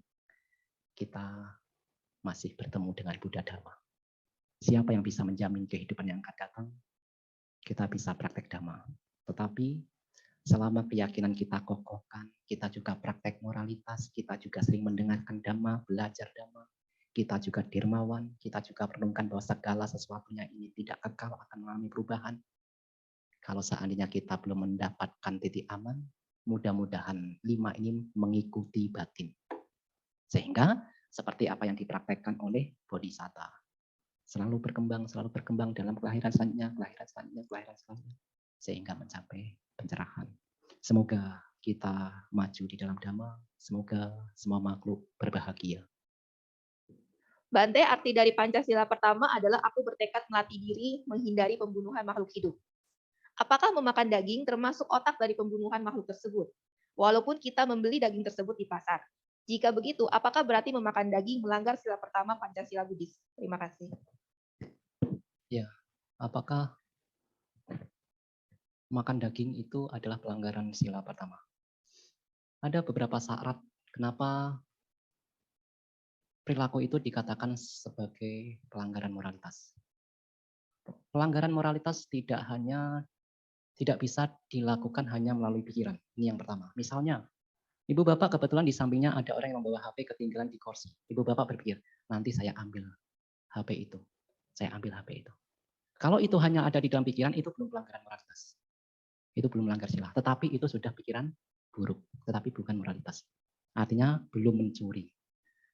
kita masih bertemu dengan Buddha Dharma. Siapa yang bisa menjamin kehidupan yang akan datang? Kita bisa praktek Dhamma. Tetapi selama keyakinan kita kokohkan, kita juga praktek moralitas, kita juga sering mendengarkan Dhamma, belajar Dhamma, kita juga dermawan, kita juga merenungkan bahwa segala sesuatunya ini tidak kekal, akan mengalami perubahan. Kalau seandainya kita belum mendapatkan titik aman, mudah-mudahan 5 ini mengikuti batin. Sehingga seperti apa yang dipraktekkan oleh Bodhisatta. Selalu berkembang dalam kelahiran selanjutnya, sehingga mencapai pencerahan. Semoga kita maju di dalam Dhamma, semoga semua makhluk berbahagia. Bante, arti dari Pancasila pertama adalah aku bertekad melatih diri menghindari pembunuhan makhluk hidup. Apakah memakan daging termasuk otak dari pembunuhan makhluk tersebut? Walaupun kita membeli daging tersebut di pasar. Jika begitu, apakah berarti memakan daging melanggar sila pertama Pancasila Buddhis? Terima kasih. Ya, apakah makan daging itu adalah pelanggaran sila pertama? Ada beberapa syarat kenapa perilaku itu dikatakan sebagai pelanggaran moralitas. Pelanggaran moralitas tidak bisa dilakukan hanya melalui pikiran. Ini yang pertama. Misalnya, ibu bapak kebetulan di sampingnya ada orang yang membawa HP ketinggalan di kursi. Ibu bapak berpikir, nanti saya ambil HP itu. Saya ambil HP itu. Kalau itu hanya ada di dalam pikiran, itu belum pelanggaran moralitas. Itu belum melanggar sila. Tetapi itu sudah pikiran buruk. Tetapi bukan moralitas. Artinya belum mencuri.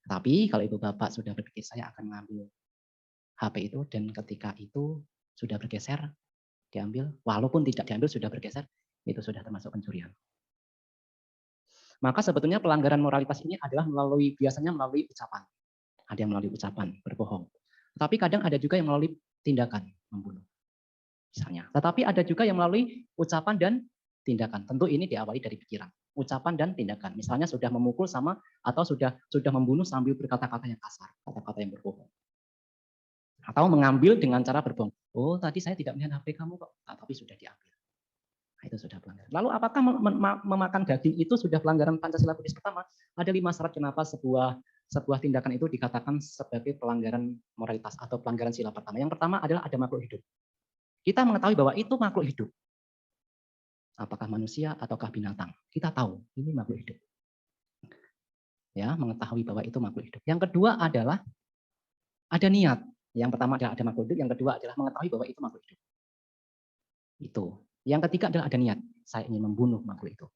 Tapi kalau ibu bapak sudah berpikir saya akan mengambil HP itu dan ketika itu sudah bergeser, diambil, walaupun tidak diambil sudah bergeser, itu sudah termasuk pencurian. Maka sebetulnya pelanggaran moralitas ini adalah biasanya melalui ucapan. Ada yang melalui ucapan, berbohong. Tapi kadang ada juga yang melalui tindakan, membunuh. Misalnya. Tetapi ada juga yang melalui ucapan dan tindakan. Tentu ini diawali dari pikiran. Ucapan dan tindakan. Misalnya sudah memukul sama atau sudah membunuh sambil berkata-kata yang kasar, kata-kata yang berbohong. Atau mengambil dengan cara berbohong. Oh, tadi saya tidak melihat HP kamu kok, tapi sudah diambil. Nah, itu sudah pelanggaran. Lalu apakah memakan daging itu sudah pelanggaran Pancasila Buddhis pertama? Ada 5 syarat kenapa sebuah tindakan itu dikatakan sebagai pelanggaran moralitas atau pelanggaran sila pertama. Yang pertama adalah ada makhluk hidup. Kita mengetahui bahwa itu makhluk hidup. Apakah manusia ataukah binatang? Kita tahu ini makhluk hidup. Ya, mengetahui bahwa itu makhluk hidup. Yang kedua adalah ada niat. Yang pertama adalah ada makhluk hidup, yang kedua adalah mengetahui bahwa itu makhluk hidup. Itu. Yang ketiga adalah ada niat. Saya ingin membunuh makhluk itu.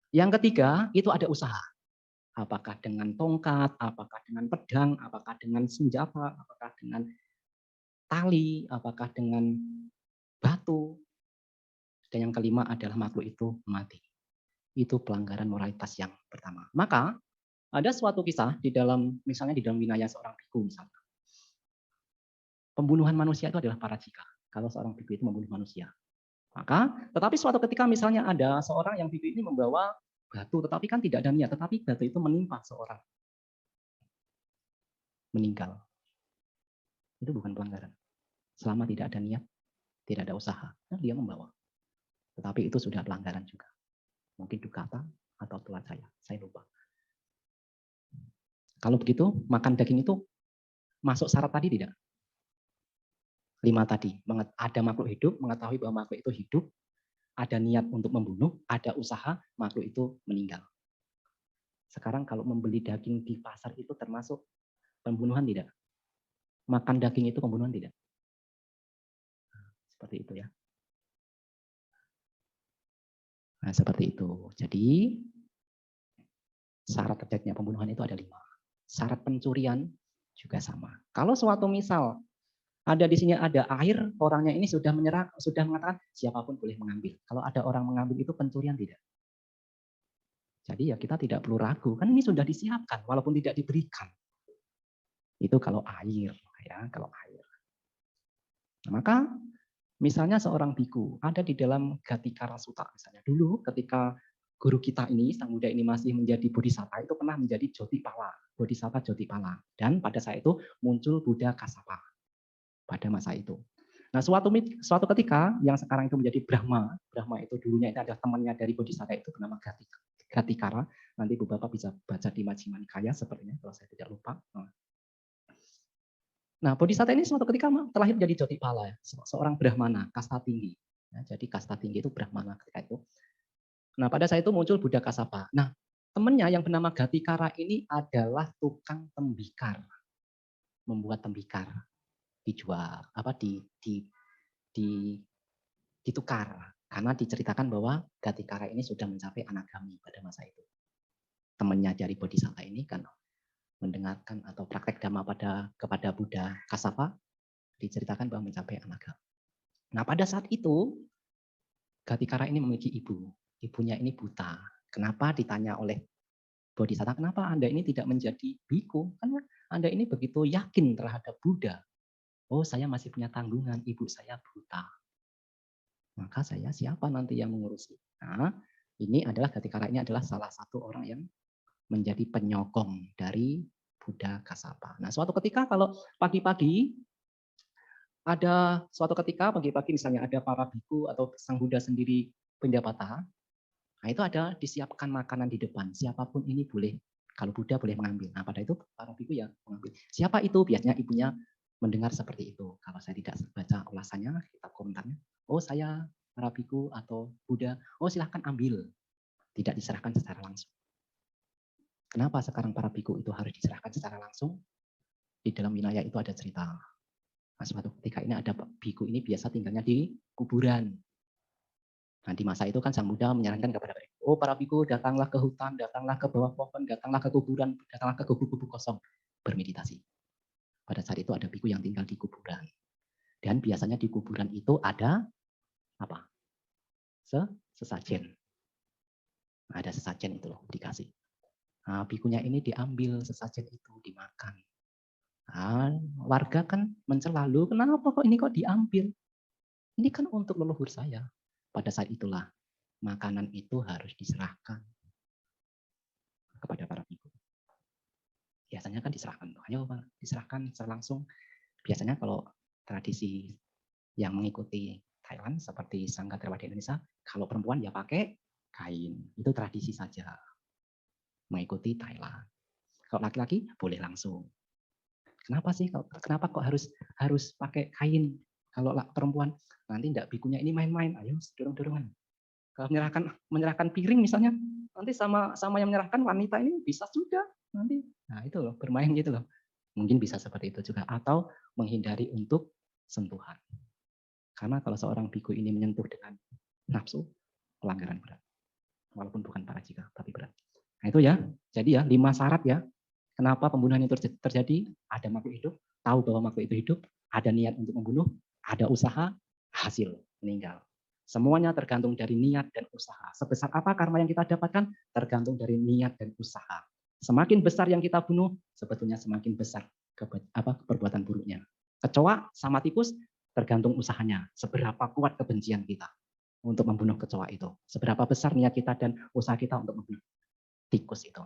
Yang ketiga, itu ada usaha. Apakah dengan tongkat, apakah dengan pedang, apakah dengan senjata, apakah dengan tali, apakah dengan batu. Dan yang kelima adalah makhluk itu mati. Itu pelanggaran moralitas yang pertama. Maka ada suatu kisah di dalam, misalnya di dalam wilayah seorang biku misalnya. Pembunuhan manusia itu adalah parajika. Kalau seorang biku itu membunuh manusia. Maka, tetapi suatu ketika misalnya ada seorang yang biku ini membawa batu, tetapi kan tidak ada niat, tetapi batu itu menimpa seorang. Meninggal. Itu bukan pelanggaran. Selama tidak ada niat, tidak ada usaha, dia membawa. Tetapi itu sudah pelanggaran juga. Mungkin dukata atau telat saya lupa. Kalau begitu, makan daging itu masuk syarat tadi tidak? 5 tadi, ada makhluk hidup, mengetahui bahwa makhluk itu hidup, ada niat untuk membunuh, ada usaha, makhluk itu meninggal. Sekarang kalau membeli daging di pasar itu termasuk pembunuhan tidak? Makan daging itu pembunuhan tidak? Seperti itu ya. Nah, seperti itu. Jadi, syarat terjadinya pembunuhan itu ada 5. Syarat pencurian juga sama. Kalau suatu misal ada di sini ada air, orangnya ini sudah menyerah, sudah mengatakan siapapun boleh mengambil. Kalau ada orang mengambil itu pencurian tidak? Jadi ya kita tidak perlu ragu, kan ini sudah disiapkan walaupun tidak diberikan. Itu kalau air, ya, kalau air. Nah, maka misalnya seorang biku ada di dalam Gatikara Sutta misalnya. Dulu ketika guru kita ini, Sang Buddha ini masih menjadi Bodhisatta, itu pernah menjadi Jotipala, Bodhisatta Jotipala. Dan pada saat itu muncul Buddha Kassapa pada masa itu. Nah, suatu ketika yang sekarang itu menjadi Brahma itu dulunya itu adalah temannya dari Bodhisatta itu bernama Gatikara. Nanti Ibu Bapak bisa baca di Majjhima Nikaya sepertinya kalau saya tidak lupa. Nah, Bodhisatta ini suatu ketika terlahir menjadi Jotipala, seorang Brahmana, kasta tinggi. Ya, jadi kasta tinggi itu Brahmana ketika itu. Nah, pada saat itu muncul Buddha Kassapa. Nah, temannya yang bernama Gatikara ini adalah tukang tembikar, membuat tembikar, dijual ditukar karena diceritakan bahwa Gatikara ini sudah mencapai anagami pada masa itu. Temannya dari Bodhisatta ini kan mendengarkan atau praktek dhamma kepada Buddha Kassapa diceritakan bahwa mencapai anagami. Nah, pada saat itu Gatikara ini memiliki ibu. Ibunya ini buta. Kenapa ditanya oleh Bodhisatta, kenapa Anda ini tidak menjadi biku? Karena Anda ini begitu yakin terhadap Buddha. Oh, saya masih punya tanggungan, ibu saya buta. Maka saya siapa nanti yang mengurusi? Nah, ini adalah Gatikara ini adalah salah satu orang yang menjadi penyokong dari Buddha Kassapa. Nah, suatu ketika kalau pagi-pagi ada suatu ketika pagi-pagi misalnya ada para biku atau Sang Buddha sendiri pendapata, nah itu ada disiapkan makanan di depan. Siapapun ini boleh, kalau Buddha boleh mengambil. Nah, pada itu para biku ya mengambil. Siapa itu? Biasanya ibunya mendengar seperti itu. Kalau saya tidak baca ulasannya, kitab komentarnya, oh saya para biku atau Buddha, oh silahkan ambil. Tidak diserahkan secara langsung. Kenapa sekarang para biku itu harus diserahkan secara langsung? Di dalam wilayah itu ada cerita. Nah, suatu ketika ini ada biku ini biasa tinggalnya di kuburan. Nah, di masa itu kan Sang Buddha menyarankan kepada mereka, oh para biku, datanglah ke hutan, datanglah ke bawah pohon, datanglah ke kuburan, datanglah ke gubuk-gubuk kosong, bermeditasi. Pada saat itu ada biku yang tinggal di kuburan. Dan biasanya di kuburan itu ada apa? Sesajen. Ada sesajen itu loh, dikasih. Nah, bikunya ini diambil sesajen itu, dimakan. Nah, warga kan mencela, "Loh, kenapa kok ini kok diambil? Ini kan untuk leluhur saya." Pada saat itulah makanan itu harus diserahkan kepada para biku. Biasanya kan diserahkan, ayo Pak, diserahkan secara langsung. Biasanya kalau tradisi yang mengikuti Thailand seperti Sangga Terwada Indonesia, kalau perempuan ya pakai kain. Itu tradisi saja. Mengikuti Thailand. Kalau laki-laki boleh langsung. Kenapa sih? Kenapa kok harus pakai kain? Kalau perempuan nanti enggak bikunya ini main-main, ayo dorong-dorongan. Kalau menyerahkan piring misalnya, nanti sama yang menyerahkan wanita ini bisa juga nanti. Nah, itu loh, bermain gitu loh. Mungkin bisa seperti itu juga atau menghindari untuk sentuhan. Karena kalau seorang biku ini menyentuh dengan nafsu, pelanggaran berat. Walaupun bukan parajika, tapi berat. Nah, itu ya. Jadi ya 5 syarat ya. Kenapa pembunuhan itu terjadi? Ada makhluk hidup, tahu bahwa makhluk itu hidup, ada niat untuk membunuh, ada usaha, hasil meninggal. Semuanya tergantung dari niat dan usaha. Sebesar apa karma yang kita dapatkan tergantung dari niat dan usaha. Semakin besar yang kita bunuh, sebetulnya semakin besar perbuatan buruknya. Kecoa sama tikus tergantung usahanya. Seberapa kuat kebencian kita untuk membunuh kecoa itu. Seberapa besar niat kita dan usaha kita untuk membunuh tikus itu.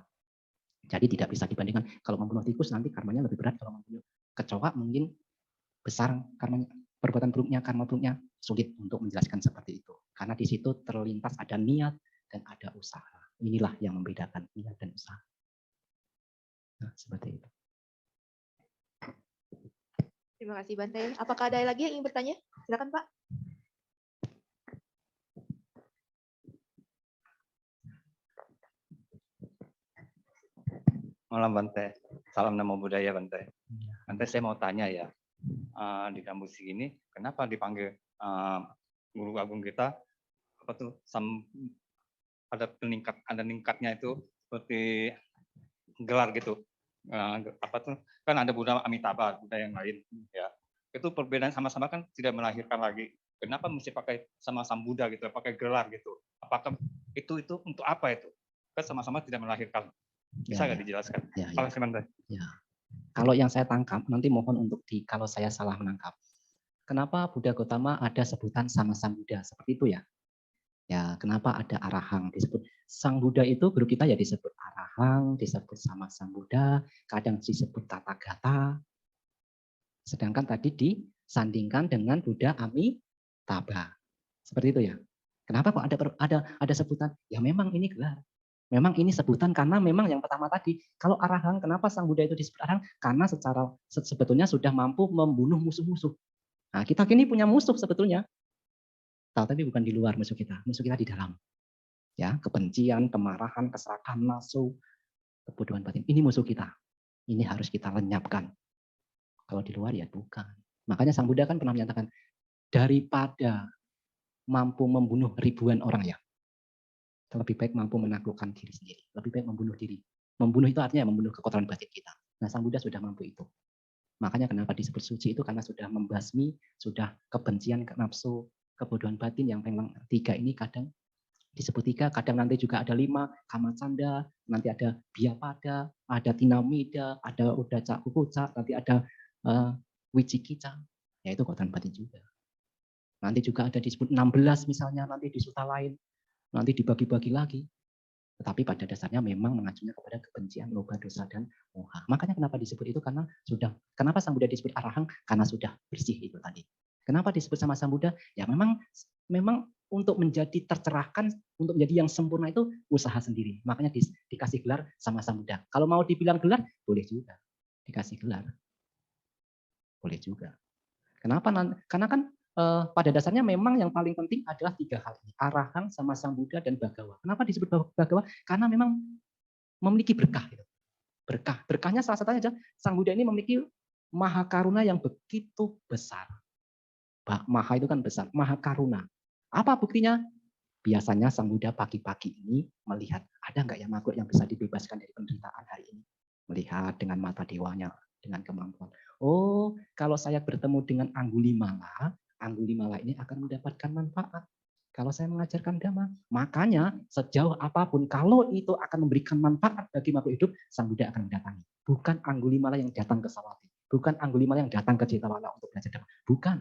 Jadi tidak bisa dibandingkan. Kalau membunuh tikus nanti karmanya lebih berat. Kalau membunuh kecoa mungkin besar karmanya, perbuatan buruknya, karma buruknya sulit untuk menjelaskan seperti itu. Karena di situ terlintas ada niat dan ada usaha. Inilah yang membedakan niat dan usaha. Nah, seperti itu. Terima kasih Bante. Apakah ada lagi yang ingin bertanya? Silakan Pak. Malam Bante, salam namo budaya Bante. Bante saya mau tanya ya, di kampus ini kenapa dipanggil guru agung kita apa tuh ada meningkatnya itu seperti gelar gitu, apa tuh kan ada Buddha Amitabha, Buddha yang lain ya. Itu perbedaan sama-sama kan tidak melahirkan lagi. Kenapa mesti pakai sama Sang Buddha gitu, pakai gelar gitu? Apakah itu untuk apa itu? Kan sama-sama tidak melahirkan. Bisa nggak dijelaskan? Ya. Kalau yang saya tangkap, nanti mohon untuk kalau saya salah menangkap. Kenapa Buddha Gautama ada sebutan sama Sang Buddha? Seperti itu ya. Ya, kenapa ada arahang disebut Sang Buddha itu guru kita ya disebut arahang, disebut sama Sang Buddha, kadang disebut Tathagata. Sedangkan tadi disandingkan dengan Buddha Amitabha. Seperti itu ya. Kenapa kok ada sebutan? Ya memang ini gelar. Memang ini sebutan karena memang yang pertama tadi, kalau arahang, kenapa Sang Buddha itu disebut arahang? Karena sebetulnya sudah mampu membunuh musuh-musuh. Nah, kita kini punya musuh sebetulnya. Tapi bukan di luar musuh kita di dalam. Ya, kebencian, kemarahan, keserakahan, nafsu, kebodohan batin. Ini musuh kita. Ini harus kita lenyapkan. Kalau di luar ya bukan. Makanya Sang Buddha kan pernah menyatakan, daripada mampu membunuh ribuan orang ya, lebih baik mampu menaklukkan diri sendiri. Lebih baik membunuh diri. Membunuh itu artinya membunuh kekotoran batin kita. Nah, Sang Buddha sudah mampu itu. Makanya kenapa disebut suci itu karena sudah membasmi, sudah kebencian, nafsu, kebodohan batin yang memang 3 ini kadang disebut 3, kadang nanti juga ada 5, kamacanda, nanti ada biapada, ada tinamida, ada udaca kukuca, nanti ada wicikica, yaitu kotoran batin juga. Nanti juga ada disebut 16 misalnya, nanti di suta lain. Nanti dibagi-bagi lagi. Tetapi pada dasarnya memang mengacunya kepada kebencian, loba, dosa, dan moha. Makanya kenapa disebut itu karena kenapa Sang Buddha disebut arahang? Karena sudah bersih itu tadi. Kenapa disebut sama Sang Buddha? Ya memang untuk menjadi tercerahkan, untuk menjadi yang sempurna itu usaha sendiri. Makanya dikasih gelar sama Sang Buddha. Kalau mau dibilang gelar, boleh juga. Dikasih gelar. Boleh juga. Kenapa? Karena kan pada dasarnya memang yang paling penting adalah 3 hal ini. Arahang sama Sang Buddha dan Bhagawa. Kenapa disebut Bhagawa? Karena memang memiliki berkah. Gitu. Berkahnya salah satunya adalah Sang Buddha ini memiliki maha karuna yang begitu besar. Maha itu kan besar. Maha karuna. Apa buktinya? Biasanya Sang Buddha pagi-pagi ini melihat, ada nggak ya makhluk yang bisa dibebaskan dari penderitaan hari ini? Melihat dengan mata dewanya, dengan kemampuan. Oh, kalau saya bertemu dengan Anggulimala ini akan mendapatkan manfaat. Kalau saya mengajarkan dhamma, makanya sejauh apapun, kalau itu akan memberikan manfaat bagi makhluk hidup, Sang Buddha akan mendatangi. Bukan Anggulimala yang datang ke Sawati. Bukan Anggulimala yang datang ke Jetawala untuk belajar dhamma. Bukan.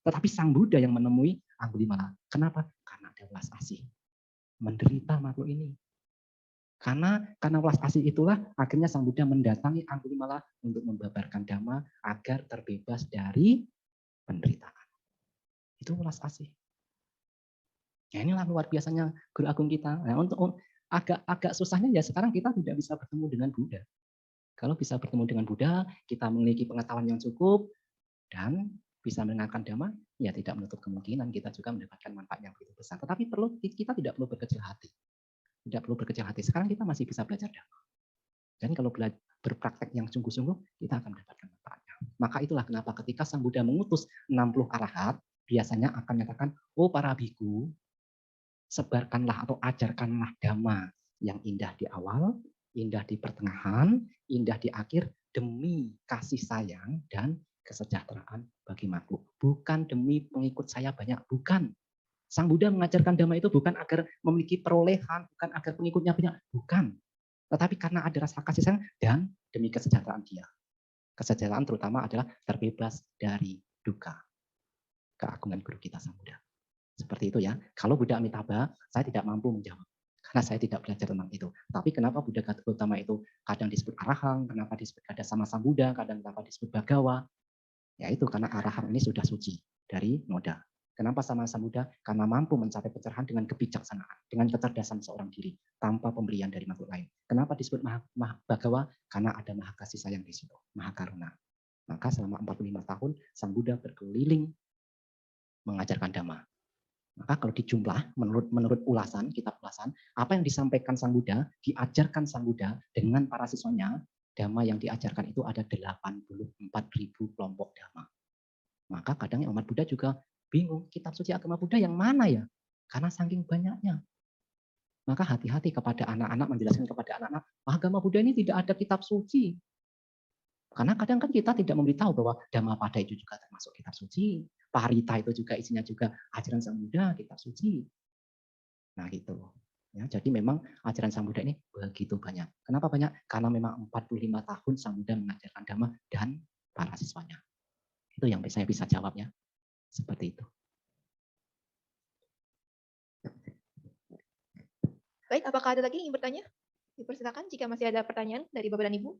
Tetapi Sang Buddha yang menemui Anggulimala. Kenapa? Karena ada welas asih. Menderita makhluk ini. Karena welas asih itulah akhirnya Sang Buddha mendatangi Anggulimala untuk membabarkan dhamma agar terbebas dari penderitaan. Itu welas asih. Ya inilah luar biasanya guru agung kita. Nah, untuk agak susahnya ya sekarang kita tidak bisa bertemu dengan Buddha. Kalau bisa bertemu dengan Buddha, kita memiliki pengetahuan yang cukup dan bisa mendengarkan dhamma, ya tidak menutup kemungkinan kita juga mendapatkan manfaat yang begitu besar. Tetapi kita tidak perlu berkecil hati. Tidak perlu berkecil hati. Sekarang kita masih bisa belajar dhamma. Dan kalau berpraktek yang sungguh-sungguh, kita akan mendapatkan manfaatnya. Maka itulah kenapa ketika Sang Buddha mengutus 60 arahat, biasanya akan menyatakan, oh para biku, sebarkanlah atau ajarkanlah dhamma yang indah di awal, indah di pertengahan, indah di akhir, demi kasih sayang dan kesejahteraan bagi makhluk. Bukan demi pengikut saya banyak, bukan. Sang Buddha mengajarkan dhamma itu bukan agar memiliki perolehan, bukan agar pengikutnya banyak, bukan. Tetapi karena ada rasa kasih sayang dan demi kesejahteraan dia. Kesejahteraan terutama adalah terbebas dari duka. Keagungan guru kita Sang Buddha. Seperti itu ya. Kalau Buddha Amitabha, saya tidak mampu menjawab. Karena saya tidak belajar tentang itu. Tapi kenapa Buddha Gautama itu kadang disebut Arahang, kenapa disebut ada sama Sang Buddha, kadang kenapa disebut Bhagawa. Ya itu karena Arahang ini sudah suci dari noda. Kenapa sama Sang Buddha? Karena mampu mencapai pencerahan dengan kebijaksanaan, dengan kecerdasan seorang diri, tanpa pemberian dari makhluk lain. Kenapa disebut Bhagawa? Karena ada maha kasih sayang di situ, maha karuna. Maka selama 45 tahun, Sang Buddha berkeliling mengajarkan dhamma. Maka kalau dijumlah, menurut ulasan, kitab ulasan, apa yang disampaikan Sang Buddha, diajarkan Sang Buddha dengan para siswanya, dhamma yang diajarkan itu ada 84.000 kelompok dhamma. Maka kadang umat Buddha juga bingung, kitab suci agama Buddha yang mana ya? Karena saking banyaknya. Maka hati-hati kepada anak-anak, menjelaskan kepada anak-anak, agama Buddha ini tidak ada kitab suci. Karena kadang kan kita tidak memberitahu bahwa Dhammapada itu juga termasuk kitab suci. Parita itu juga isinya juga ajaran Sang Buddha, kitab suci. Nah gitu. Ya, jadi memang ajaran Sang Buddha ini begitu banyak. Kenapa banyak? Karena memang 45 tahun Sang Buddha mengajarkan Dhamma dan para siswanya. Itu yang saya bisa jawabnya. Seperti itu. Baik, apakah ada lagi yang ingin bertanya? Dipersilakan jika masih ada pertanyaan dari Bapak dan Ibu.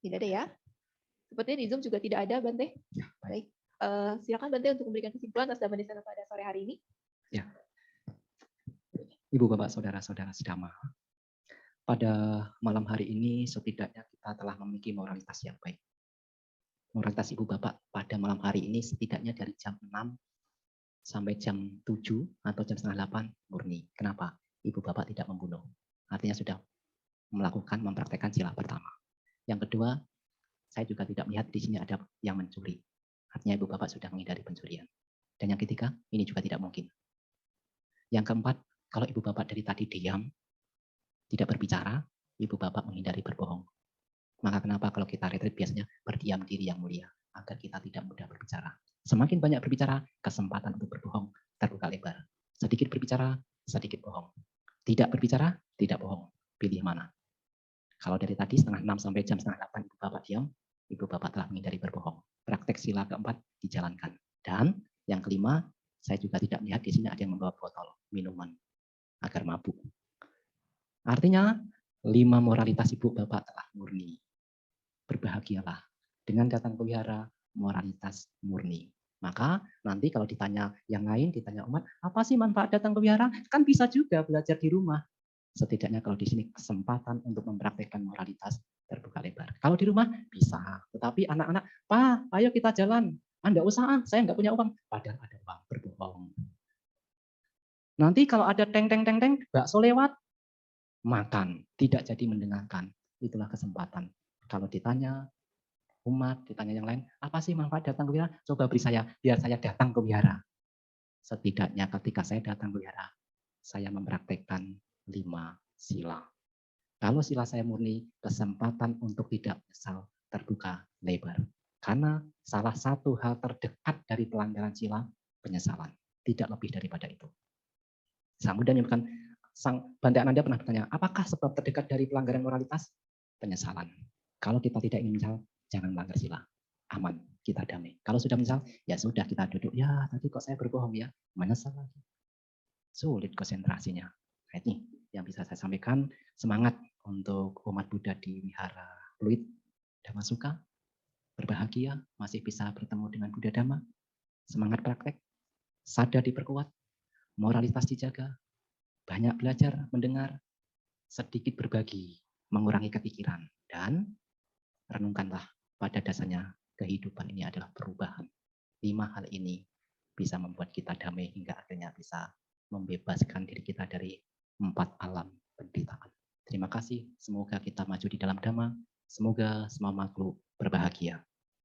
Tidak ada ya? Sepertinya di Zoom juga tidak ada, Bante. Ya, baik. Silakan Bante untuk memberikan kesimpulan atas dhamma desana pada sore hari ini. Ya. Ibu, Bapak, Saudara-saudara sedama. Pada malam hari ini setidaknya kita telah memiliki moralitas yang baik. Moralitas Ibu Bapak pada malam hari ini setidaknya dari jam 6 sampai jam 7 atau jam setengah 8 murni. Kenapa? Ibu Bapak tidak membunuh. Artinya sudah mempraktekkan sila pertama. Yang kedua, saya juga tidak melihat di sini ada yang mencuri. Artinya Ibu Bapak sudah menghindari pencurian. Dan yang ketiga, ini juga tidak mungkin. Yang keempat, kalau Ibu Bapak dari tadi diam, tidak berbicara, Ibu Bapak menghindari berbohong. Maka kenapa kalau kita retreat biasanya berdiam diri yang mulia, agar kita tidak mudah berbicara. Semakin banyak berbicara, kesempatan untuk berbohong terbuka lebar. Sedikit berbicara, sedikit bohong. Tidak berbicara, tidak bohong. Pilih mana? Kalau dari tadi setengah 6 sampai jam setengah 8 Ibu Bapak diam, Ibu Bapak telah menghindari berbohong. Praktek sila keempat dijalankan. Dan yang kelima, saya juga tidak melihat di sini ada yang membawa botol minuman agar mabuk. Artinya 5 moralitas Ibu Bapak telah murni. Berbahagialah dengan datang ke wihara moralitas murni. Maka nanti kalau ditanya yang lain, ditanya umat, apa sih manfaat datang ke wihara? Kan bisa juga belajar di rumah. Setidaknya kalau di sini kesempatan untuk mempraktekkan moralitas terbuka lebar. Kalau di rumah bisa, tetapi anak-anak, Pak, ayo kita jalan. Anda usah, saya nggak punya uang. Padahal ada uang, berbohong. Nanti kalau ada teng, bakso lewat, makan, tidak jadi mendengarkan. Itulah kesempatan. Kalau ditanya umat, ditanya yang lain, apa sih manfaat datang ke wihara? Coba beri saya, biar saya datang ke wihara. Setidaknya ketika saya datang wihara, saya mempraktekkan 5 sila. Kalau sila saya murni, kesempatan untuk tidak menyesal terbuka lebar. Karena salah satu hal terdekat dari pelanggaran sila, penyesalan. Tidak lebih daripada itu. Sang Buddha menyebutkan, Sang Bante Ananda pernah bertanya, apakah sebab terdekat dari pelanggaran moralitas? Penyesalan. Kalau kita tidak ingin menyesal, jangan melanggar sila. Aman, kita damai. Kalau sudah menyesal, ya sudah kita duduk. Ya, tadi kok saya berbohong ya. Menyesal lagi. Sulit konsentrasinya. Nah, ini yang bisa saya sampaikan. Semangat untuk umat Buddha di Wihara Pluit Dhammasuka. Berbahagia, masih bisa bertemu dengan Buddha Dhamma. Semangat praktek. Sadar diperkuat. Moralitas dijaga. Banyak belajar, mendengar, sedikit berbagi, mengurangi kepikiran, dan renungkanlah pada dasarnya kehidupan ini adalah perubahan. 5 hal ini bisa membuat kita damai hingga akhirnya bisa membebaskan diri kita dari 4 alam penderitaan. Terima kasih, semoga kita maju di dalam Dhamma, semoga semua makhluk berbahagia.